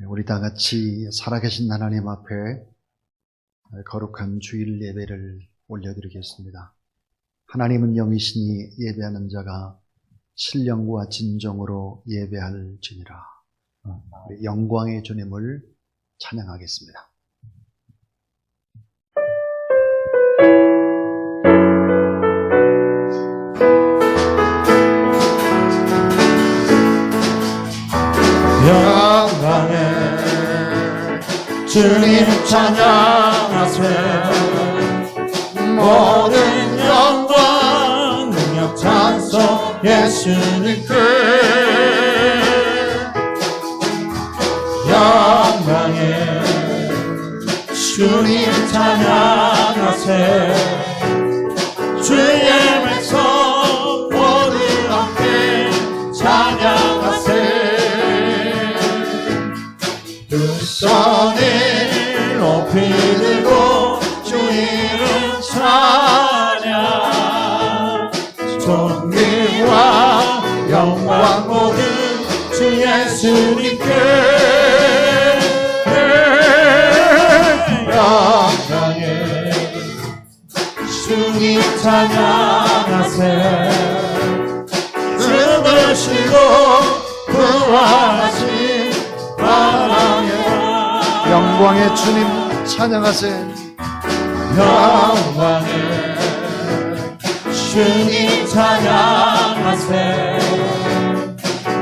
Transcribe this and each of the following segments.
우리 다 같이 살아계신 하나님 앞에 거룩한 주일 예배를 올려드리겠습니다. 하나님은 영이시니 예배하는 자가 신령과 진정으로 예배할지니라. 영광의 주님을 찬양하겠습니다. 영광의 주님 찬양하세. 모든 영광 능력 찬송 예수님께. 영광의 주님 찬양하세. 주의 백성 모두 함께 찬양하세. 두 손을 높이 들고 주 이름 찬양. 존귀와 영광 모두 주 예수님께. 영광의 주님 찬양하세. 죽으시고 부활하신 영광의 주님 찬양하세. 영광의 주님 찬양하세.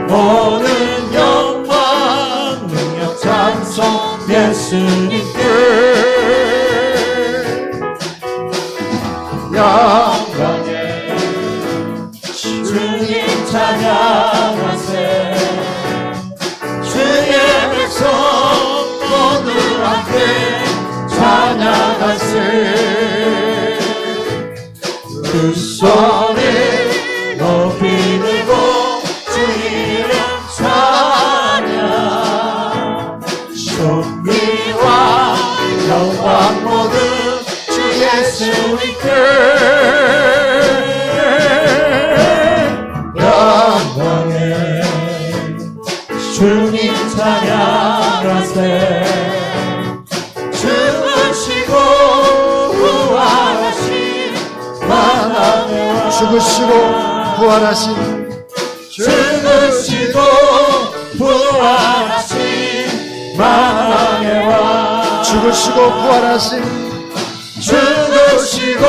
모든 영광 능력 찬송 예수님께. 영광의 주님 찬양하세. 주의 백성 모두 함께 찬양하세. 두 손을 높이 들고 주 이름 찬양. 존귀와 영광 모두 주 예수님께. 영광의 주님 찬양하세. 죽으시고 부활하신 만왕의 왕. 죽으시고 부활하신 죽으시고 부활하신 만왕의 왕. 죽으시고 부활하신 죽으시고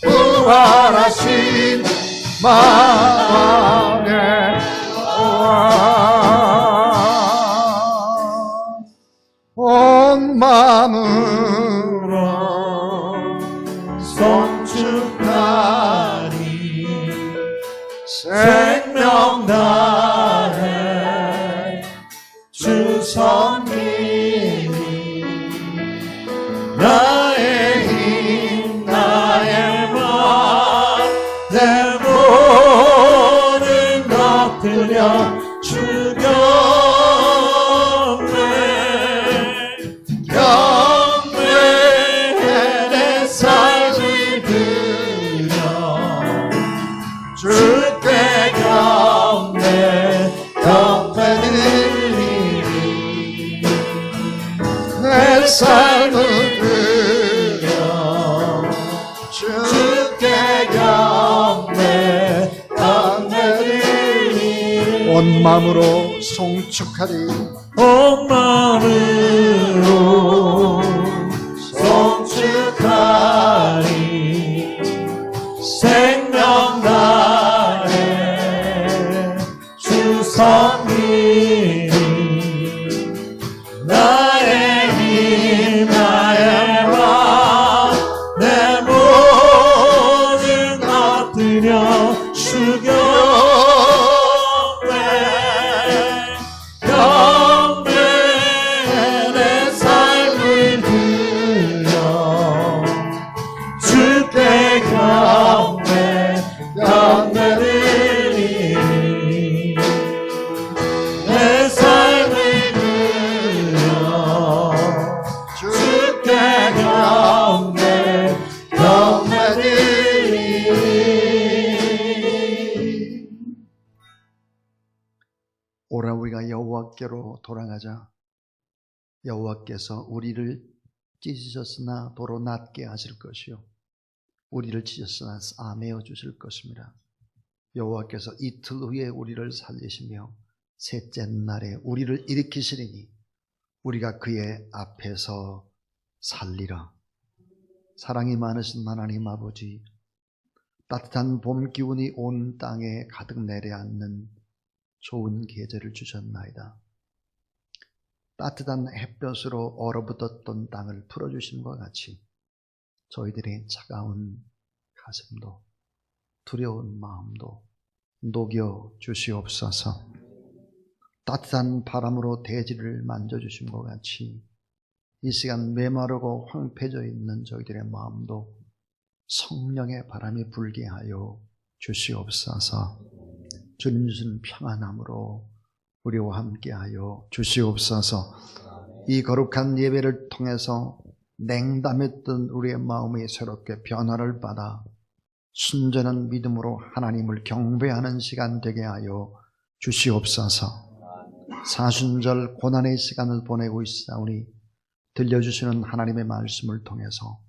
부활하신 만왕의 온 마음으로 송축하리. 생명나에 주 섬기니. 나의 힘 나의 맘 내 모든 것들여 주 경배. 경배에 내 삶을 드려 주께 경배. 경배 드리니 내 삶을 드려 주께 경배. 경배 드리니 온 마음으로 송축하리. 온 마음으로 송축하리. 생명나에 주 섬기니. 나의 힘 나의 맘 내 모든 것들여 주 경배. 경배에 내 삶을 드려 주께 경배. 경배 드리니 내 삶을 드려 주께 경배. 경배 드리니. 오라 우리가 여호와께로 돌아가자. 여호와께서 우리를 찢으셨으나 도로 낫게 하실 것이요 우리를 찢으셨으나 싸매어 주실 것입니다. 여호와께서 이틀 후에 우리를 살리시며 셋째 날에 우리를 일으키시리니 우리가 그의 앞에서 살리라. 사랑이 많으신 하나님 아버지, 따뜻한 봄 기운이 온 땅에 가득 내려앉는 좋은 계절을 주셨나이다. 따뜻한 햇볕으로 얼어붙었던 땅을 풀어주심과 같이 저희들의 차가운 가슴도 두려운 마음도 녹여 주시옵소서. 따뜻한 바람으로 대지를 만져주심과 같이 이 시간 메마르고 황폐져 있는 저희들의 마음도 성령의 바람이 불게 하여 주시옵소서. 주님 주신 평안함으로 우리와 함께하여 주시옵소서. 이 거룩한 예배를 통해서 냉담했던 우리의 마음이 새롭게 변화를 받아 순전한 믿음으로 하나님을 경배하는 시간 되게 하여 주시옵소서. 사순절 고난의 시간을 보내고 있사오니 들려주시는 하나님의 말씀을 통해서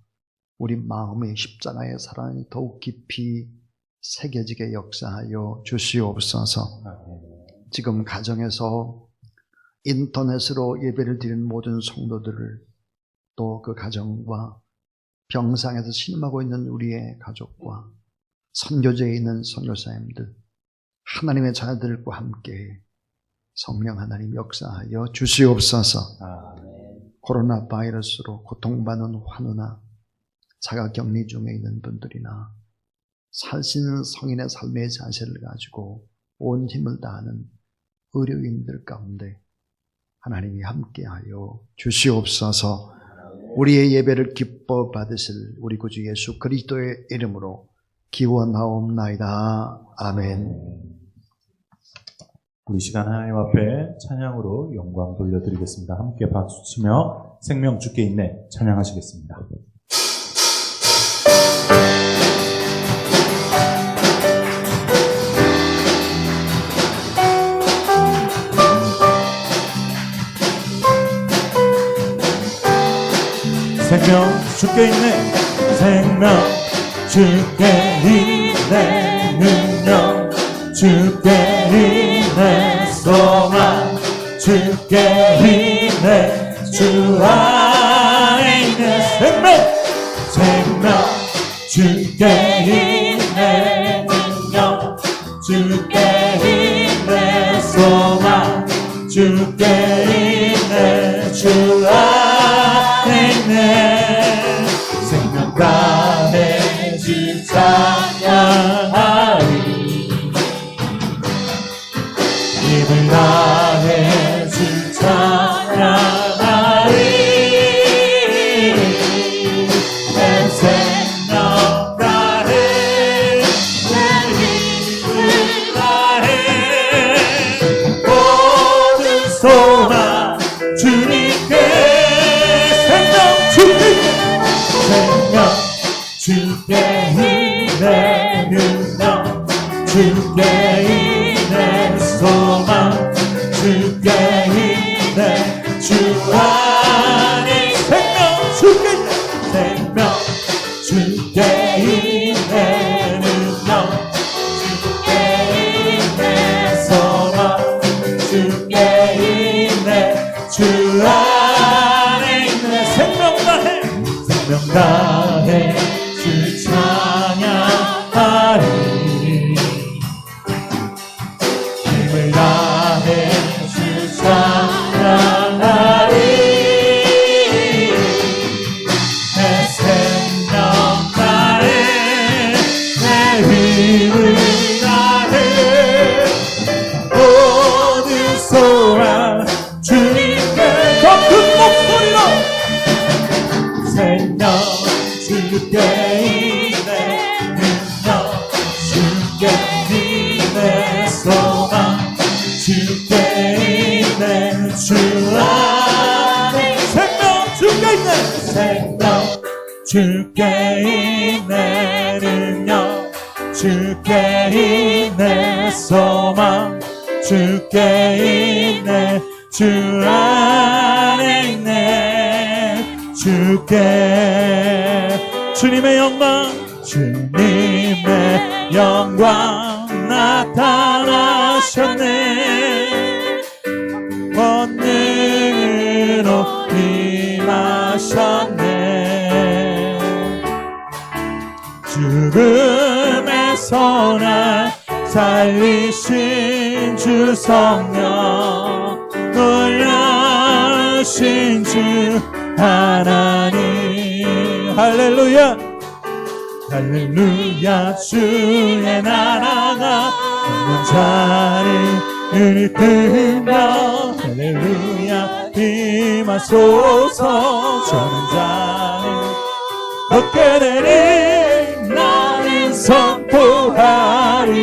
우리 마음의 십자가의 사랑이 더욱 깊이 새겨지게 역사하여 주시옵소서. 지금 가정에서 인터넷으로 예배를 드리는 모든 성도들을 또 그 가정과 병상에서 신음하고 있는 우리의 가족과 선교제에 있는 선교사님들, 하나님의 자녀들과 함께 성령 하나님 역사하여 주시옵소서. 코로나 바이러스로 고통받는 환우나 자가격리 중에 있는 분들이나 살신 성인의 삶의 자세를 가지고 온 힘을 다하는 의료인들 가운데 하나님이 함께하여 주시옵소서. 우리의 예배를 기뻐 받으실 우리 구주 예수 그리스도의 이름으로 기원하옵나이다. 아멘. 우리 시간 하나님 앞에 찬양으로 영광 돌려드리겠습니다. 함께 박수치며 생명 주께 있네 찬양하시겠습니다. 생명 주께 있네 생명 주께 있네 능력 주께 있네 소망 주께 있네 주 안에 있네 생명 주께 있네 능력 주께 있네 소망 주께 있네 주 안에 있네 생명 가운데 주 찬양하리 힘을 다해 주 찬양하리 내 생명 다해 내 힘을 다해 모든 소망 주님께 생명 주께 있네 능력 주께 있네 소망 주께 있네 주 안에 생명 주께 있네 능력 주께 있네 소망 주께 있네 주 안에 있네 생명 다해 주 찬양하리 힘을 다해 주 찬양하리 내 생명 다해 내 힘을 다해 모든 소망 주님께 더 큰 목소리로 생명 주께 있네 능력 주께 있네 소망 주께 있네 주 안에 생명 주께 있네 생명 주께 있네 능력 주께 있네 소망 주께 있네 주 안에 있네 주께 주님의 영광 주님의 영광 나타나셨네 권능으로 임하셨네 죽음에서 날 살리신 주 성령 놀라우신 주 하나님 할렐루야 할렐루야 주의 나라가 없는 자를 이끌며 할렐루야 임하소서 저는 자를 얻게 되리 나는 선포하리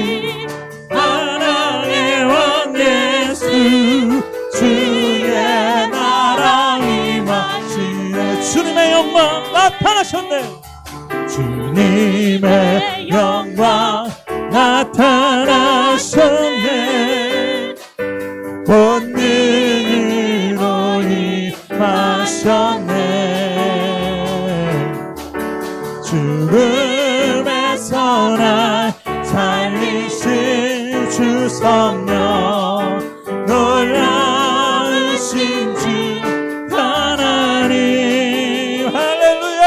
하나님의 왕 예수 주의 나라 임하시네 주님의 영광 나타나셨네 주님의 영광 나타나셨네 권능으로 임하셨네 죽음에서 날 살리신 주 성령 놀라우신 주 하나님 할렐루야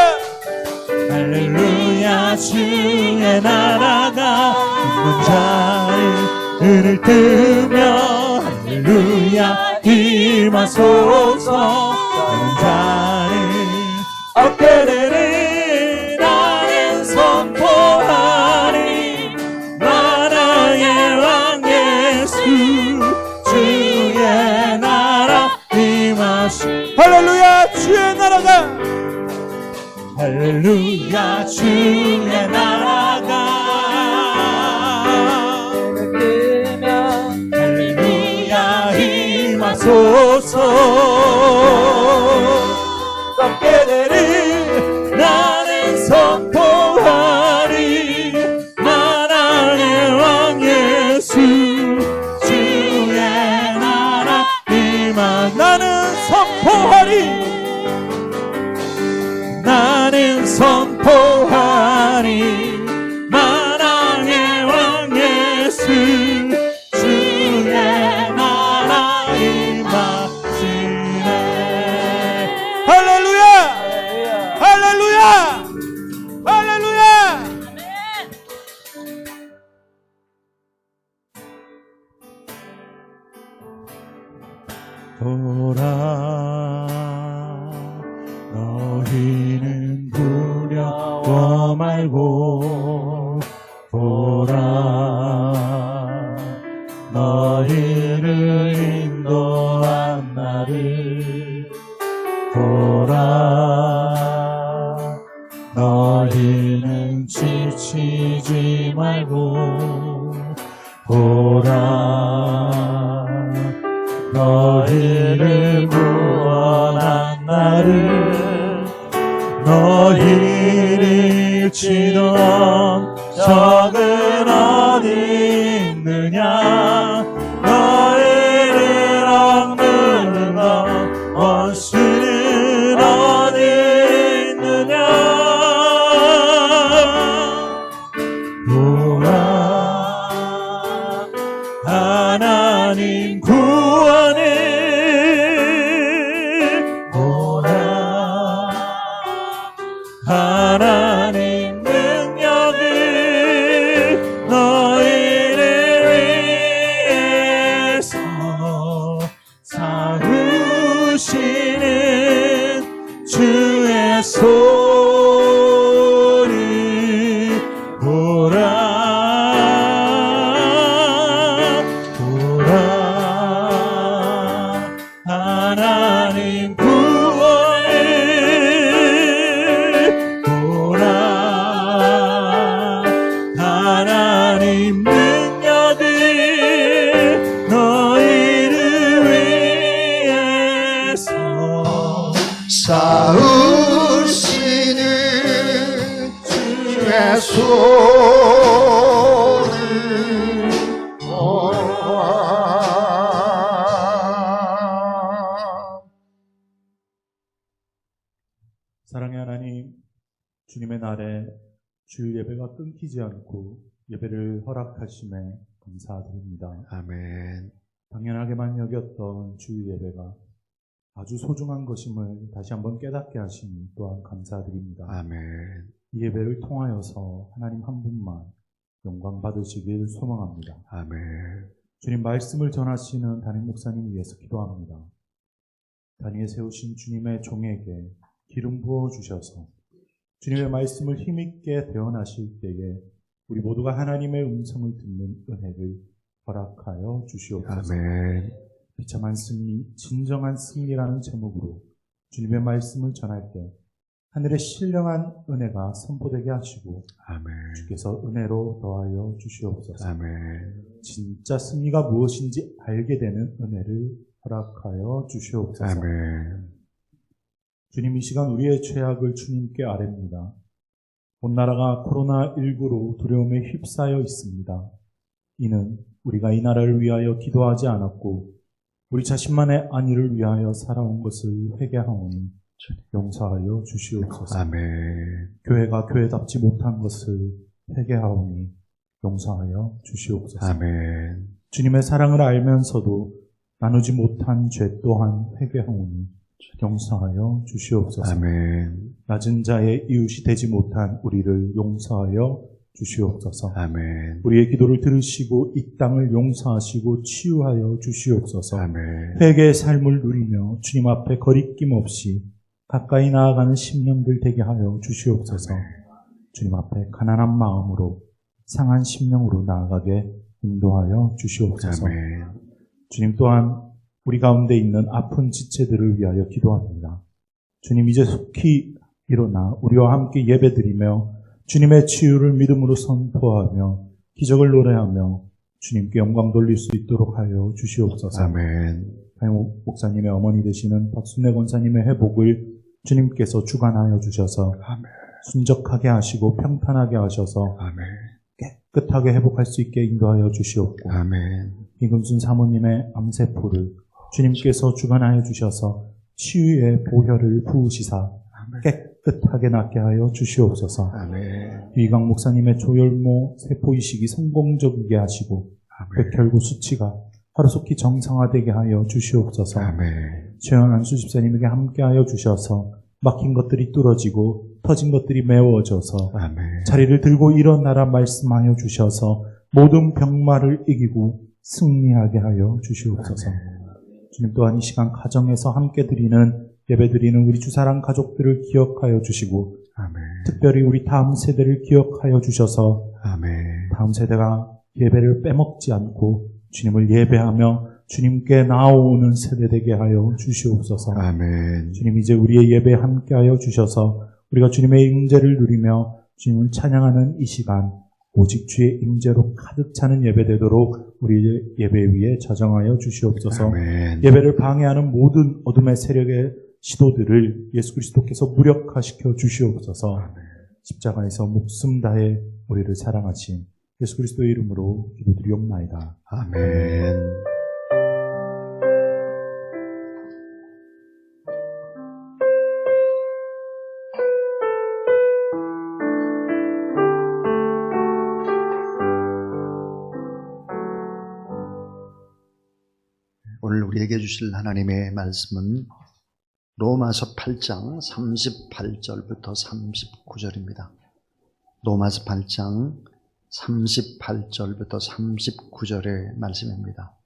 할렐루야 주의 나라가 있는 자를 들며 할렐루야 임하소서 있는 자를 얻게 되리 나는 선포하리 나라의 왕 예수 주의 나라 임하시 할렐루야 주의 나라가 할렐루야 주의 나라가 할렐루야 임하소서 얻게 되리 나는 선포하리 나라의 왕 예수 주의 나라 임하 나는 선포하리 나는 선포하리 나라의 왕 예수 주의 나라 임하시네 할렐루야 할렐루야 할렐루야 보라 너희는 두려워 말고 보라 너희를 인도한 나를 보라 너희는 지치지 말고 보라 너희를 구원한 나를 너희를 잃지던 적은 어디 있느냐 너희를 억누르는 것 원수는 어디 있느냐 보라 하나님 구원해 보라 하나님 능력을 너희를 위해서 사우시는 주의 소리 보라 하나님 구원을 보라 하나님 능력을 너희를 위해서 싸우시는 주의 손을 주님의 날에 주일 예배가 끊기지 않고 예배를 허락하심에 감사드립니다. 아멘. 당연하게만 여겼던 주일 예배가 아주 소중한 것임을 다시 한번 깨닫게 하시니 또한 감사드립니다. 아멘. 이 예배를 통하여서 하나님 한 분만 영광 받으시길 소망합니다. 아멘. 주님 말씀을 전하시는 담임 목사님 위해서 기도합니다. 단위에 세우신 주님의 종에게 기름 부어 주셔서 주님의 말씀을 힘있게 대언하실 때에 우리 모두가 하나님의 음성을 듣는 은혜를 허락하여 주시옵소서. 아멘. 비참한 승리, 진정한 승리라는 제목으로 주님의 말씀을 전할 때 하늘의 신령한 은혜가 선포되게 하시고 아멘. 주께서 은혜로 더하여 주시옵소서. 아멘. 진짜 승리가 무엇인지 알게 되는 은혜를 허락하여 주시옵소서. 아멘. 주님, 이 시간 우리의 죄악을 주님께 아뢰입니다. 온 나라가 코로나19로 두려움에 휩싸여 있습니다. 이는 우리가 이 나라를 위하여 기도하지 않았고 우리 자신만의 안위를 위하여 살아온 것을 회개하오니 용서하여 주시옵소서. 아멘. 교회가 교회답지 못한 것을 회개하오니 용서하여 주시옵소서. 아멘. 주님의 사랑을 알면서도 나누지 못한 죄 또한 회개하오니 용서하여 주시옵소서. 아멘. 낮은 자의 이웃이 되지 못한 우리를 용서하여 주시옵소서. 아멘. 우리의 기도를 들으시고 이 땅을 용서하시고 치유하여 주시옵소서. 아멘. 회개의 삶을 누리며 주님 앞에 거리낌 없이 가까이 나아가는 심령들 되게 하여 주시옵소서. 주님 앞에 가난한 마음으로 상한 심령으로 나아가게 인도하여 주시옵소서. 아멘. 주님 또한 우리 가운데 있는 아픈 지체들을 위하여 기도합니다. 주님, 이제 속히 일어나 우리와 함께 예배드리며 주님의 치유를 믿음으로 선포하며 기적을 노래하며 주님께 영광 돌릴 수 있도록 하여 주시옵소서. 아멘. 목사님의 어머니 되시는 박순애 권사님의 회복을 주님께서 주관하여 주셔서 아멘. 순적하게 하시고 평탄하게 하셔서 아멘. 깨끗하게 회복할 수 있게 인도하여 주시옵고 아멘. 이금순 사모님의 암세포를 주님께서 주관하여 주셔서 치유의 보혈을 부으시사 깨끗하게 낫게 하여 주시옵소서. 아멘. 이강 목사님의 조혈모 세포 이식이 성공적이게 하시고 아멘. 백혈구 수치가 하루속히 정상화되게 하여 주시옵소서. 아멘. 최영한 수집사님에게 함께하여 주셔서 막힌 것들이 뚫어지고 터진 것들이 메워져서 아멘. 자리를 들고 일어나라 말씀하여 주셔서 모든 병마를 이기고 승리하게 하여 주시옵소서. 주님 또한 이 시간 가정에서 함께 드리는 예배 드리는 우리 주사랑 가족들을 기억하여 주시고 아멘. 특별히 우리 다음 세대를 기억하여 주셔서 아멘. 다음 세대가 예배를 빼먹지 않고 주님을 예배하며 주님께 나아오는 세대 되게 하여 주시옵소서. 아멘. 주님, 이제 우리의 예배에 함께하여 주셔서 우리가 주님의 임재를 누리며 주님을 찬양하는 이 시간 오직 주의 임재로 가득 차는 예배 되도록 우리의 예배 위에 자정하여 주시옵소서. 아멘. 예배를 방해하는 모든 어둠의 세력의 시도들을 예수 그리스도께서 무력화시켜 주시옵소서. 십자가에서 목숨 다해 우리를 사랑하신 예수 그리스도의 이름으로 기도드리옵나이다. 아멘. 오늘 우리에게 주실 하나님의 말씀은 로마서 8장 38절부터 39절입니다. 로마서 8장 38절부터 39절의 말씀입니다.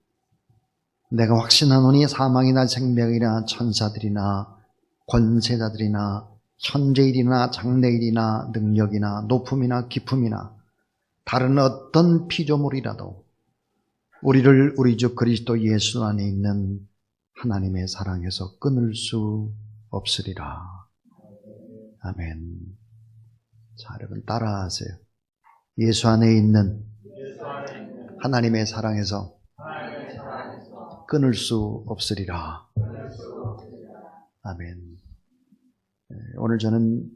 내가 확신하노니 사망이나 생명이나 천사들이나 권세자들이나 현재일이나 장래일이나 능력이나 높음이나 깊음이나 다른 어떤 피조물이라도 우리를 우리 주 그리스도 예수 안에 있는 하나님의 사랑에서 끊을 수 없으리라. 아멘. 자, 여러분 따라하세요. 예수 안에 있는 하나님의 사랑에서 끊을 수 없으리라. 아멘. 오늘 저는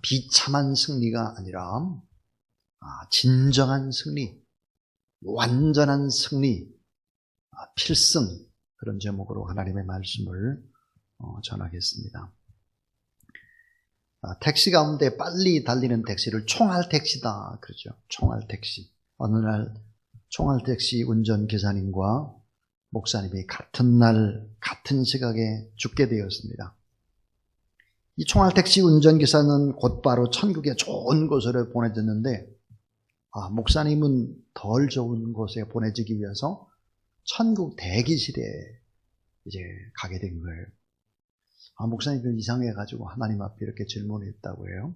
비참한 승리가 아니라 진정한 승리, 완전한 승리, 필승, 그런 제목으로 하나님의 말씀을 전하겠습니다. 택시 가운데 빨리 달리는 택시를 총알택시다 그러죠. 총알택시. 어느 날 총알택시 운전기사님과 목사님이 같은 날 같은 시각에 죽게 되었습니다. 이 총알택시 운전기사는 곧바로 천국의 좋은 곳으로 보내졌는데 목사님은 덜 좋은 곳에 보내지기 위해서 천국 대기실에 이제 가게 된 거예요. 목사님이 이상해가지고 하나님 앞에 이렇게 질문했다고 해요.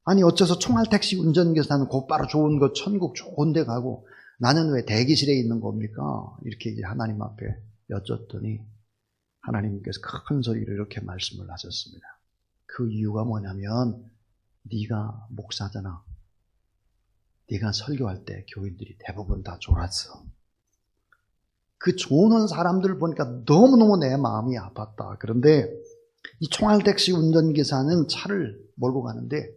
아니 어째서 총알택시 운전기사는 곧바로 좋은 곳 천국 좋은 데 가고 나는 왜 대기실에 있는 겁니까? 이렇게 이제 하나님 앞에 여쭸더니 하나님께서 큰 소리로 이렇게 말씀을 하셨습니다. 그 이유가 뭐냐면 네가 목사잖아. 네가 설교할 때 교인들이 대부분 다 졸았어. 그 조는 사람들 보니까 너무너무 내 마음이 아팠다. 그런데 이 총알택시 운전기사는 차를 몰고 가는데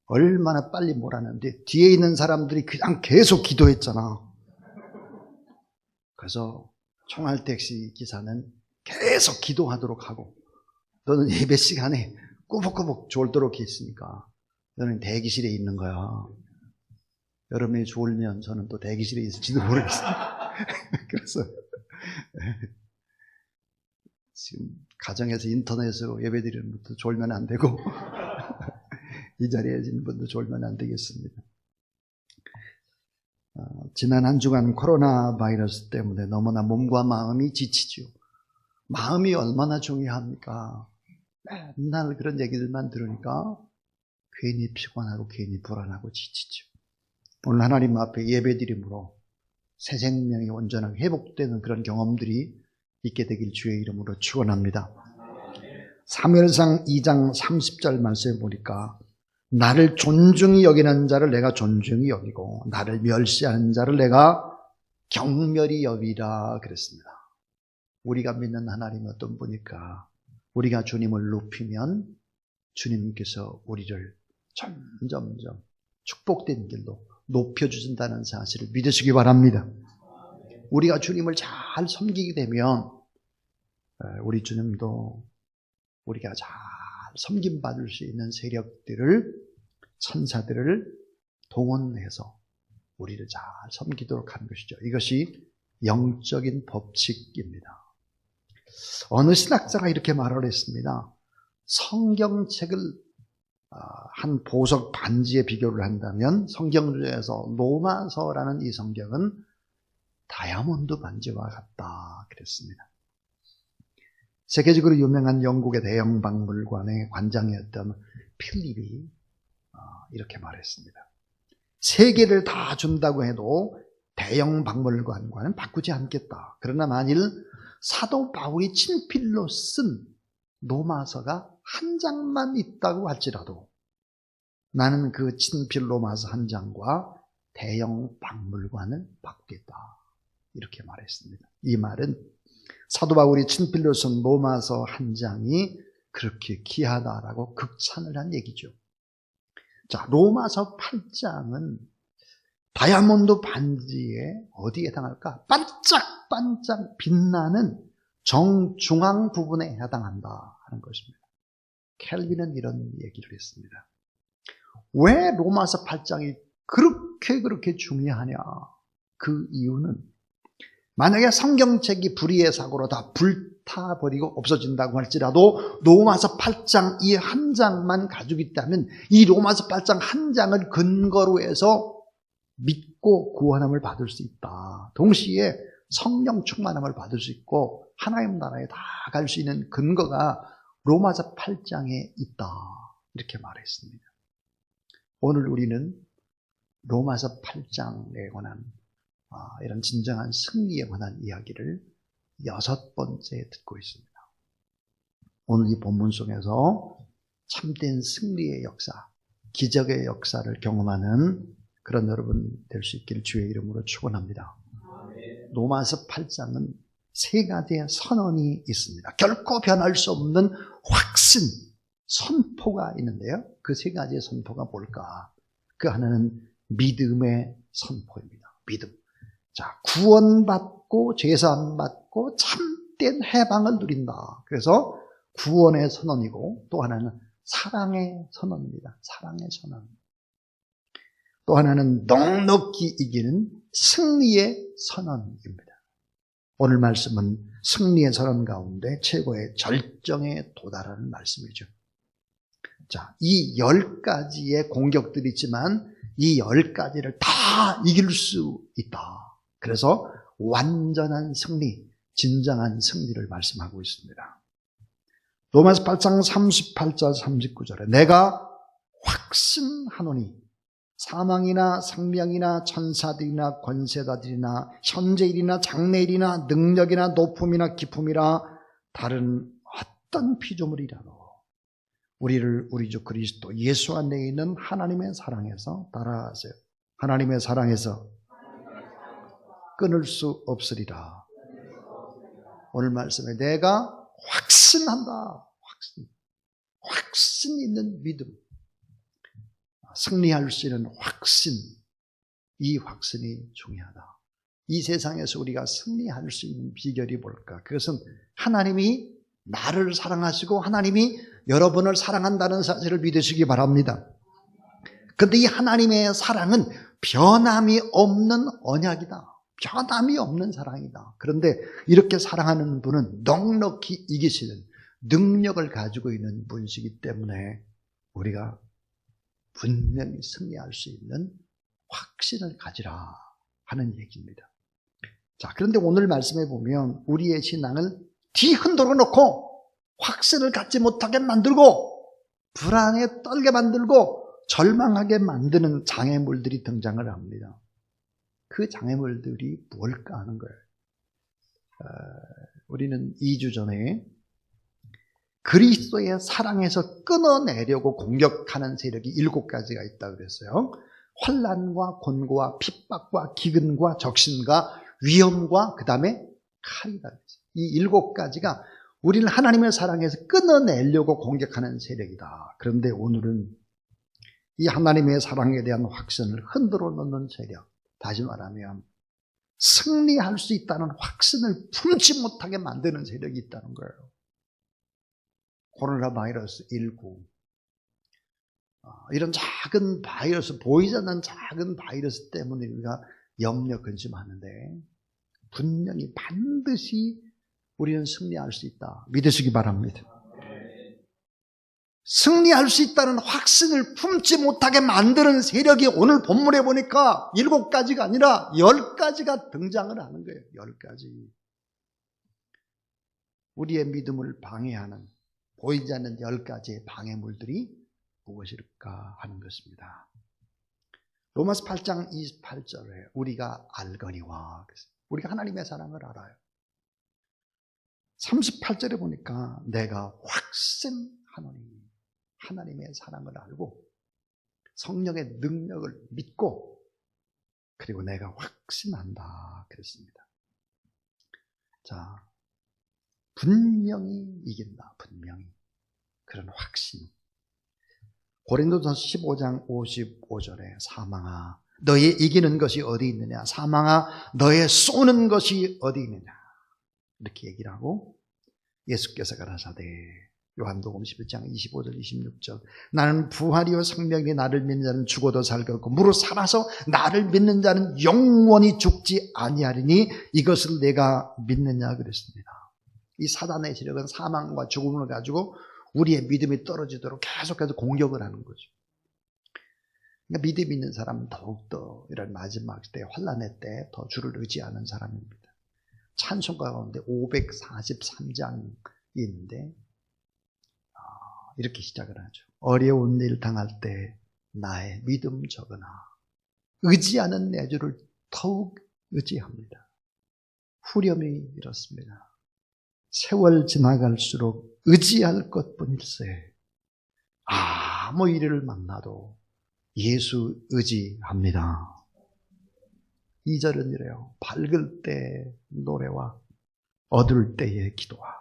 얼마나 빨리 몰았는데 뒤에 있는 사람들이 그냥 계속 기도했잖아. 그래서 총알택시 기사는 계속 기도하도록 하고 너는 예배 시간에 꾸벅꾸벅 졸도록 했으니까 너는 대기실에 있는 거야. 여러분이 졸면 저는 또 대기실에 있을지도 모르겠어요. 그래서 지금 가정에서 인터넷으로 예배드리는 분도 졸면 안 되고 이 자리에 있는 분도 졸면 안 되겠습니다. 지난 한 주간 코로나 바이러스 때문에 너무나 몸과 마음이 지치죠. 마음이 얼마나 중요합니까? 맨날 그런 얘기들만 들으니까 괜히 피곤하고 괜히 불안하고 지치죠. 오늘 하나님 앞에 예배드림으로 새 생명이 온전하게 회복되는 그런 경험들이 있게 되길 주의 이름으로 축원합니다. 사무엘상 2장 30절 말씀에 보니까 나를 존중히 여기는 자를 내가 존중히 여기고 나를 멸시하는 자를 내가 경멸히 여기라 그랬습니다. 우리가 믿는 하나님은 어떤 분일까? 우리가 주님을 높이면 주님께서 우리를 점점점 축복된 길로 높여주신다는 사실을 믿으시기 바랍니다. 우리가 주님을 잘 섬기게 되면 우리 주님도 우리가 잘 섬김받을 수 있는 세력들을 천사들을 동원해서 우리를 잘 섬기도록 하는 것이죠. 이것이 영적인 법칙입니다. 어느 신학자가 이렇게 말을 했습니다. 성경책을 한 보석 반지에 비교를 한다면 성경 중에서 로마서라는 이 성경은 다이아몬드 반지와 같다 그랬습니다. 세계적으로 유명한 영국의 대형 박물관의 관장이었던 필립이 이렇게 말했습니다. 세 개를 다 준다고 해도 대형 박물관과는 바꾸지 않겠다. 그러나 만일 사도 바울이 친필로 쓴 로마서가 한 장만 있다고 할지라도 나는 그 친필 로마서 한 장과 대형 박물관을 바꾸겠다. 이렇게 말했습니다. 이 말은 사도 바울이 친필로 쓴 로마서 한 장이 그렇게 귀하다라고 극찬을 한 얘기죠. 자, 로마서 8장은 다이아몬드 반지에 어디에 해당할까? 반짝반짝 빛나는 정중앙 부분에 해당한다 하는 것입니다. 켈빈은 이런 얘기를 했습니다. 왜 로마서 8장이 그렇게 중요하냐? 그 이유는 만약에 성경책이 불의의 사고로 다 불타버리고 없어진다고 할지라도 로마서 8장 이 한 장만 가지고 있다면 이 로마서 8장 한 장을 근거로 해서 믿고 구원함을 받을 수 있다. 동시에 성령 충만함을 받을 수 있고 하나님 나라에 다 갈 수 있는 근거가 로마서 8장에 있다. 이렇게 말했습니다. 오늘 우리는 로마서 8장에 관한 이런 진정한 승리에 관한 이야기를 6번째 듣고 있습니다. 오늘 이 본문 속에서 참된 승리의 역사, 기적의 역사를 경험하는 그런 여러분 될 수 있기를 주의 이름으로 축원합니다. 로마서 8장은 세 가지의 선언이 있습니다. 결코 변할 수 없는 확신, 선포가 있는데요. 그 세 가지의 선포가 뭘까? 그 하나는 믿음의 선포입니다. 믿음. 자, 구원받고 제사함받고 참된 해방을 누린다. 그래서 구원의 선언이고 또 하나는 사랑의 선언입니다. 사랑의 선언. 또 하나는 넉넉히 이기는 승리의 선언입니다. 오늘 말씀은 승리의 선언 가운데 최고의 절정에 도달하는 말씀이죠. 자, 이 10가지의 공격들이 있지만 이 10가지를 다 이길 수 있다. 그래서 완전한 승리, 진정한 승리를 말씀하고 있습니다. 로마서 8장 38절 39절에 내가 확신하노니 사망이나 생명이나 천사들이나 권세자들이나 현재일이나 장래일이나 능력이나 높음이나 깊음이라 다른 어떤 피조물이라도 우리를 우리 주 그리스도 예수 안에 있는 하나님의 사랑에서 따라하세요. 하나님의 사랑에서 끊을 수 없으리라. 오늘 말씀에 내가 확신한다. 확신 있는 믿음. 승리할 수 있는 확신. 이 확신이 중요하다. 이 세상에서 우리가 승리할 수 있는 비결이 뭘까? 그것은 하나님이 나를 사랑하시고 하나님이 여러분을 사랑한다는 사실을 믿으시기 바랍니다. 그런데 이 하나님의 사랑은 변함이 없는 언약이다. 변함이 없는 사랑이다. 그런데 이렇게 사랑하는 분은 넉넉히 이기시는 능력을 가지고 있는 분이시기 때문에 우리가 분명히 승리할 수 있는 확신을 가지라 하는 얘기입니다. 자, 그런데 오늘 말씀에 보면 우리의 신앙을 뒤흔들어 놓고 확신을 갖지 못하게 만들고 불안에 떨게 만들고 절망하게 만드는 장애물들이 등장을 합니다. 그 장애물들이 뭘까 하는 거예요. 우리는 2주 전에 그리스도의 사랑에서 끊어내려고 공격하는 세력이 7가지가 있다고 그랬어요. 환난과 곤고와 핍박과 기근과 적신과 위험과 그 다음에 칼이다. 이 7가지가 우리를 하나님의 사랑에서 끊어내려고 공격하는 세력이다. 그런데 오늘은 이 하나님의 사랑에 대한 확신을 흔들어 놓는 세력, 다시 말하면 승리할 수 있다는 확신을 품지 못하게 만드는 세력이 있다는 거예요. 코로나 바이러스 19, 이런 작은 바이러스, 보이지 않는 작은 바이러스 때문에 우리가 염려 근심하는데 분명히 반드시 우리는 승리할 수 있다. 믿으시기 바랍니다. 승리할 수 있다는 확신을 품지 못하게 만드는 세력이 오늘 본문에 보니까 7가지가 아니라 10가지가 등장을 하는 거예요. 10가지. 우리의 믿음을 방해하는 보이지 않는 10가지의 방해물들이 무엇일까 하는 것입니다. 로마서 8장 28절에 우리가 알거니와, 우리가 하나님의 사랑을 알아요. 38절에 보니까 내가 확신하노니, 하나님의 사랑을 알고 성령의 능력을 믿고 그리고 내가 확신한다 그랬습니다. 자, 분명히 이긴다. 분명히. 그런 확신. 고린도전서 15장 55절에 사망아 너의 이기는 것이 어디 있느냐, 사망아 너의 쏘는 것이 어디 있느냐, 이렇게 얘기를 하고 예수께서 가라사대 요한복음 11장 25절 26절 나는 부활이요 생명이 나를 믿는 자는 죽어도 살겠고 무릇 살아서 나를 믿는 자는 영원히 죽지 아니하리니 이것을 내가 믿느냐 그랬습니다. 이 사단의 세력은 사망과 죽음을 가지고 우리의 믿음이 떨어지도록 계속해서 공격을 하는 거죠. 그러니까 믿음 있는 사람은 더욱더 이런 마지막 때 환난의 때 더 주를 의지하는 사람입니다. 찬송가 가운데 543장이 있는데 이렇게 시작을 하죠. 어려운 일 당할 때 나의 믿음 적으나 의지하는 내 주를 더욱 의지합니다. 후렴이 이렇습니다. 세월 지나갈수록 의지할 것뿐일세 아무 일을 만나도 예수 의지합니다. 2절은 이래요. 밝을 때 노래와 어두울 때의 기도와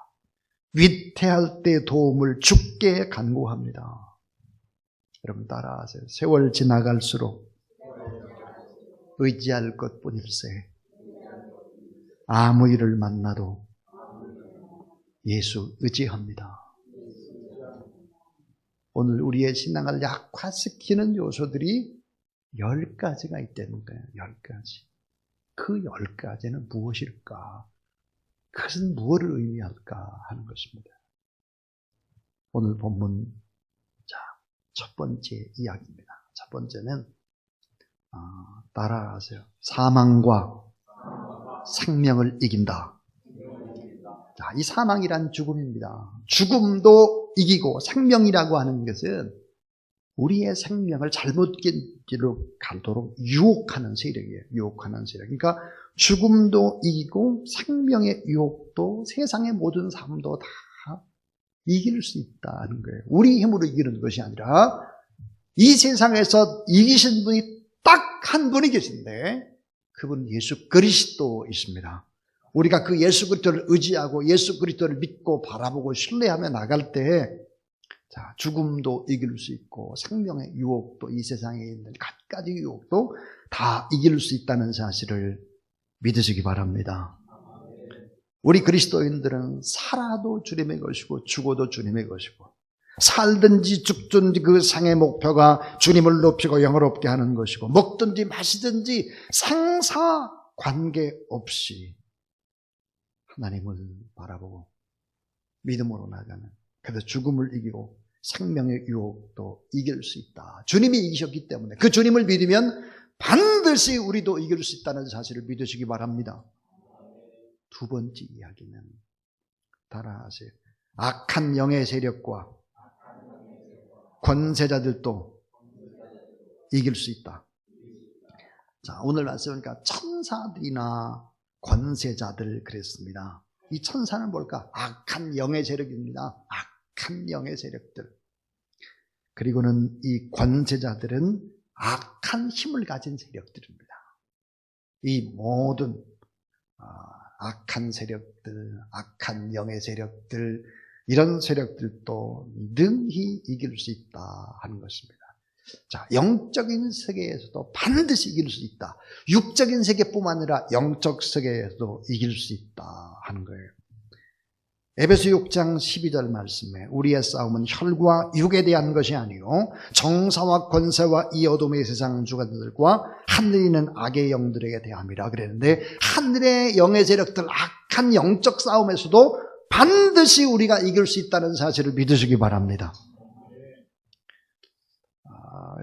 위태할 때 도움을 주께 간구합니다. 여러분 따라하세요. 세월 지나갈수록 의지할 것뿐일세 아무 일을 만나도 예수 의지합니다. 오늘 우리의 신앙을 약화시키는 요소들이 10가지가 있다는 거예요. 10가지. 그 10가지는 무엇일까? 그것은 무엇을 의미할까 하는 것입니다. 오늘 본문, 첫 번째 이야기입니다. 첫 번째는 따라하세요. 사망과 생명을 이긴다. 자, 이 사망이란 죽음입니다. 죽음도 이기고 생명이라고 하는 것은 우리의 생명을 잘못 길로 가도록 유혹하는 세력이에요. 유혹하는 세력. 그러니까 죽음도 이기고 생명의 유혹도 세상의 모든 삶도 다 이길 수 있다는 거예요. 우리 힘으로 이기는 것이 아니라 이 세상에서 이기신 분이 딱 한 분이 계신데 그분은 예수 그리스도이십니다. 우리가 그 예수 그리스도를 의지하고 예수 그리스도를 믿고 바라보고 신뢰하며 나갈 때 죽음도 이길 수 있고 생명의 유혹도 이 세상에 있는 갖가지 유혹도 다 이길 수 있다는 사실을 믿으시기 바랍니다. 우리 그리스도인들은 살아도 주님의 것이고 죽어도 주님의 것이고 살든지 죽든지 그 생의 목표가 주님을 높이고 영화롭게 하는 것이고 먹든지 마시든지 상사 관계없이 하나님을 바라보고 믿음으로 나가는, 그래서 죽음을 이기고 생명의 유혹도 이길 수 있다. 주님이 이기셨기 때문에 그 주님을 믿으면 반드시 우리도 이길 수 있다는 사실을 믿으시기 바랍니다. 두 번째 이야기는 따라하세요. 악한 영의 세력과 권세자들도 이길 수 있다. 자, 오늘 말씀이니까 천사들이나 권세자들 그랬습니다. 이 천사는 뭘까? 악한 영의 세력입니다. 악한 영의 세력들. 그리고는 이 권세자들은 악한 힘을 가진 세력들입니다. 이 모든 악한 세력들, 악한 영의 세력들, 이런 세력들도 능히 이길 수 있다 하는 것입니다. 자, 영적인 세계에서도 반드시 이길 수 있다. 육적인 세계뿐만 아니라 영적 세계에서도 이길 수 있다 하는 거예요. 에베소 6장 12절 말씀에 우리의 싸움은 혈과 육에 대한 것이 아니요 정사와 권세와 이 어둠의 세상 주관들과 하늘에 있는 악의 영들에게 대함이라 그랬는데, 하늘의 영의 세력들, 악한 영적 싸움에서도 반드시 우리가 이길 수 있다는 사실을 믿으시기 바랍니다.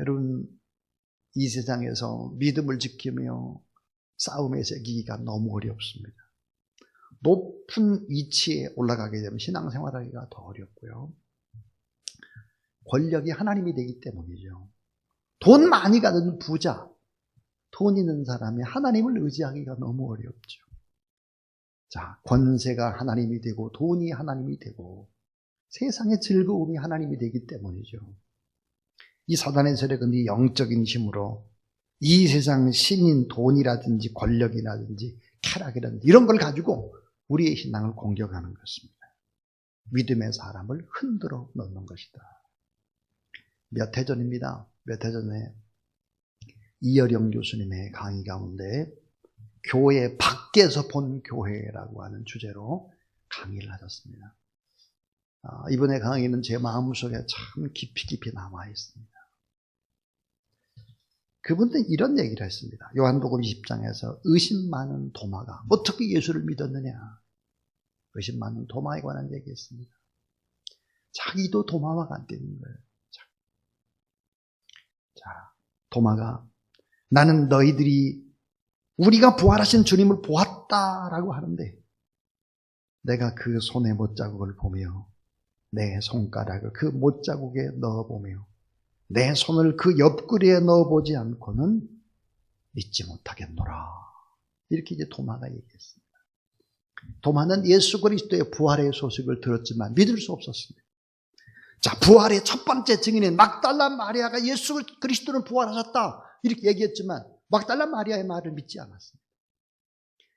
여러분, 이 세상에서 믿음을 지키며 싸움에서 이기기가 너무 어렵습니다. 높은 위치에 올라가게 되면 신앙생활하기가 더 어렵고요. 권력이 하나님이 되기 때문이죠. 돈 많이 가진 부자, 돈 있는 사람이 하나님을 의지하기가 너무 어렵죠. 자, 권세가 하나님이 되고 돈이 하나님이 되고 세상의 즐거움이 하나님이 되기 때문이죠. 이 사단의 세력은 이 영적인 힘으로 이 세상 신인 돈이라든지 권력이라든지 쾌락이라든지 이런 걸 가지고 우리의 신앙을 공격하는 것입니다. 믿음의 사람을 흔들어 놓는 것이다. 몇 해 전입니다. 몇 해 전에 이여령 교수님의 강의 가운데 교회 밖에서 본 교회라고 하는 주제로 강의를 하셨습니다. 이번에 강의는 제 마음속에 참 깊이 남아 있습니다. 그분은 이런 얘기를 했습니다. 요한복음 20장에서 의심 많은 도마가 어떻게 예수를 믿었느냐, 의심 많은 도마에 관한 얘기했습니다. 자기도 도마와 같다는 거예요. 자, 도마가 나는 너희들이 우리가 부활하신 주님을 보았다라고 하는데 내가 그 손의 못자국을 보며 내 손가락을 그 못자국에 넣어보며 내 손을 그 옆구리에 넣어보지 않고는 믿지 못하겠노라. 이렇게 이제 도마가 얘기했습니다. 도마는 예수 그리스도의 부활의 소식을 들었지만 믿을 수 없었습니다. 자, 부활의 첫 번째 증인인 막달라 마리아가 예수 그리스도는 부활하셨다 이렇게 얘기했지만 막달라 마리아의 말을 믿지 않았습니다.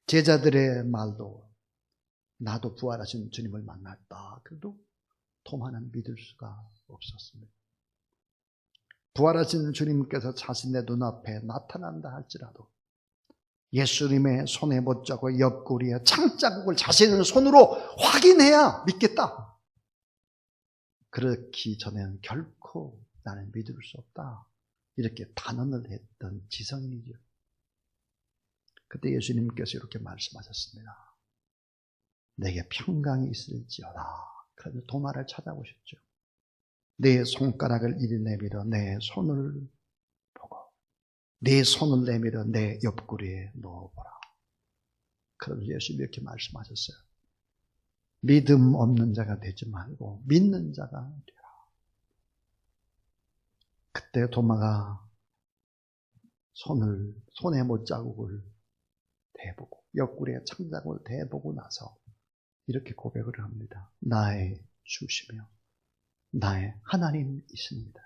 제자들의 말도 나도 부활하신 주님을 만났다. 그래도 도마는 믿을 수가 없었습니다. 부활하신 주님께서 자신의 눈앞에 나타난다 할지라도 예수님의 손에 못자고 옆구리에 창자국을 자신의 손으로 확인해야 믿겠다. 그렇기 전에는 결코 나는 믿을 수 없다. 이렇게 단언을 했던 지성인이죠. 그때 예수님께서 이렇게 말씀하셨습니다. 내게 평강이 있을지어다. 그래서 도마를 찾아오셨죠. 내 손가락을 이리 내밀어 내 손을 보고 내 손을 내밀어 내 옆구리에 넣어보라. 그래서 예수님이 이렇게 말씀하셨어요. 믿음 없는 자가 되지 말고 믿는 자가 되라. 그때 도마가 손에 못자국을 대보고 옆구리에 창자국을 대보고 나서 이렇게 고백을 합니다. 나의 주시며 나의 하나님이십니다.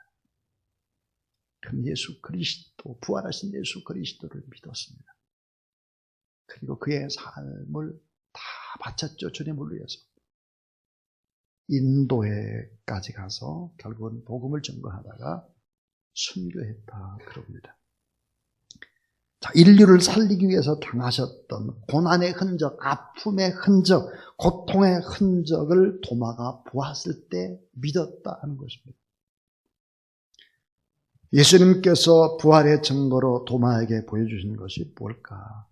그럼 예수 그리스도, 부활하신 예수 그리스도를 믿었습니다. 그리고 그의 삶을 다 바쳤죠. 주님을 위해서. 인도에까지 가서 결국은 복음을 증거하다가 순교했다 그럽니다. 자, 인류를 살리기 위해서 당하셨던 고난의 흔적, 아픔의 흔적, 고통의 흔적을 도마가 보았을 때 믿었다 하는 것입니다. 예수님께서 부활의 증거로 도마에게 보여주신 것이 뭘까?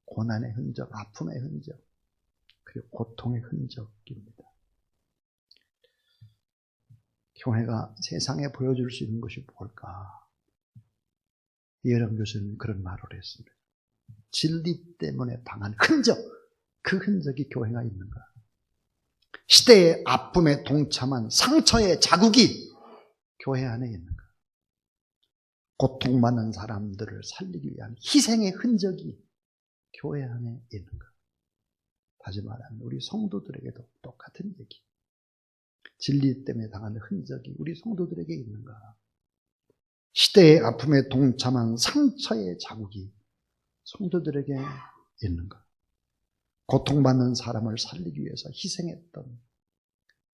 고난의 흔적, 아픔의 흔적, 그리고 고통의 흔적입니다. 교회가 세상에 보여줄 수 있는 것이 뭘까? 이해령 교수는 그런 말을 했습니다. 진리 때문에 당한 흔적, 그 흔적이 교회가 있는가? 시대의 아픔에 동참한 상처의 자국이 교회 안에 있는가? 고통받는 사람들을 살리기 위한 희생의 흔적이 교회 안에 있는가? 다시 말하면 우리 성도들에게도 똑같은 얘기. 진리 때문에 당하는 흔적이 우리 성도들에게 있는가? 시대의 아픔에 동참한 상처의 자국이 성도들에게 있는가? 고통받는 사람을 살리기 위해서 희생했던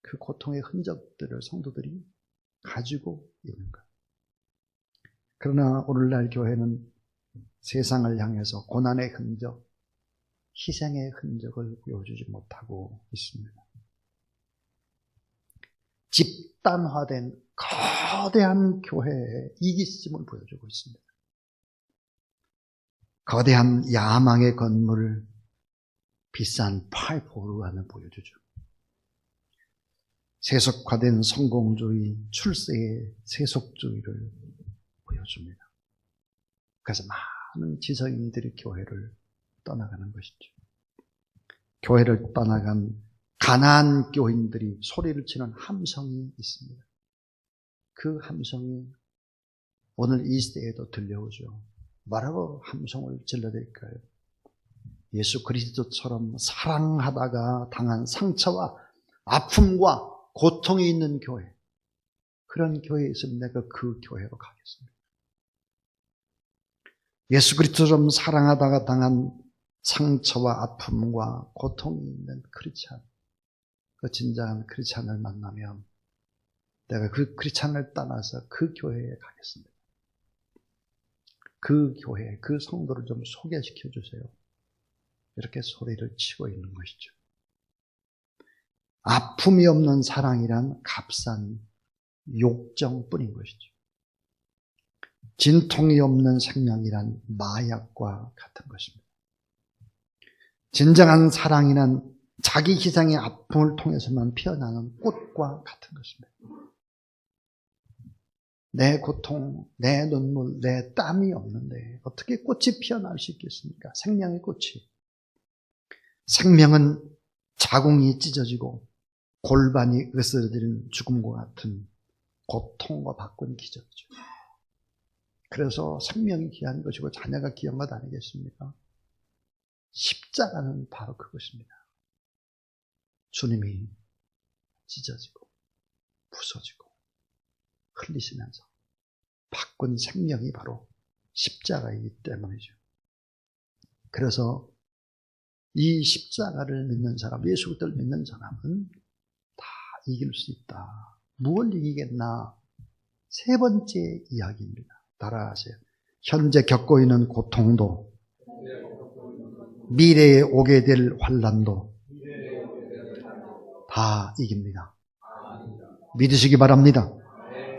그 고통의 흔적들을 성도들이 가지고 있는가? 그러나 오늘날 교회는 세상을 향해서 고난의 흔적, 희생의 흔적을 보여주지 못하고 있습니다. 집단화된 거대한 교회의 이기심을 보여주고 있습니다. 거대한 야망의 건물, 비싼 파이프오르간을 보여주죠. 세속화된 성공주의, 출세의 세속주의를 보여줍니다. 그래서 많은 지성인들이 교회를 떠나가는 것이죠. 교회를 떠나간 가난한 교인들이 소리를 치는 함성이 있습니다. 그 함성이 오늘 이 시대에도 들려오죠. 뭐라고 함성을 질러댈까요? 예수 그리스도처럼 사랑하다가 당한 상처와 아픔과 고통이 있는 교회, 그런 교회에 있으면 내가 그 교회로 가겠습니다. 예수 그리스도처럼 사랑하다가 당한 상처와 아픔과 고통이 있는 크리스찬, 그 진정한 크리스찬을 만나면 내가 그 크리스찬을 따라서 그 교회에 가겠습니다. 그 교회, 그 성도를 좀 소개시켜 주세요. 이렇게 소리를 치고 있는 것이죠. 아픔이 없는 사랑이란 값싼 욕정뿐인 것이죠. 진통이 없는 생명이란 마약과 같은 것입니다. 진정한 사랑이란 자기 희생의 아픔을 통해서만 피어나는 꽃과 같은 것입니다. 내 고통, 내 눈물, 내 땀이 없는데 어떻게 꽃이 피어날 수 있겠습니까? 생명의 꽃이. 생명은 자궁이 찢어지고 골반이 으스러지는 죽음과 같은 고통과 바꾼 기적이죠. 그래서 생명이 귀한 것이고 자녀가 귀한 것 아니겠습니까? 십자가는 바로 그것입니다. 주님이 찢어지고 부서지고 흘리시면서 바꾼 생명이 바로 십자가이기 때문이죠. 그래서 이 십자가를 믿는 사람, 예수 그리스도를 믿는 사람은 다 이길 수 있다. 무엇을 이기겠나? 세 번째 이야기입니다. 따라하세요. 현재 겪고 있는 고통도, 미래에 오게 될 환난도 다 이깁니다. 믿으시기 바랍니다.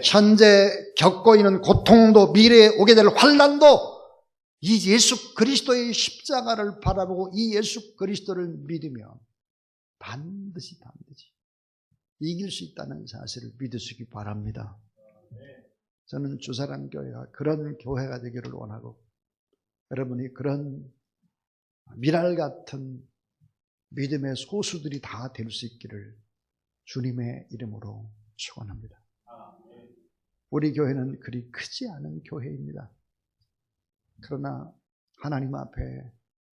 현재 겪고 있는 고통도 미래에 오게 될 환난도 이 예수 그리스도의 십자가를 바라보고 이 예수 그리스도를 믿으면 반드시 이길 수 있다는 사실을 믿으시기 바랍니다. 저는 주사랑교회가 그런 교회가 되기를 원하고 여러분이 그런 미랄 같은 믿음의 소수들이 다 될 수 있기를 주님의 이름으로 축원합니다. 우리 교회는 그리 크지 않은 교회입니다. 그러나 하나님 앞에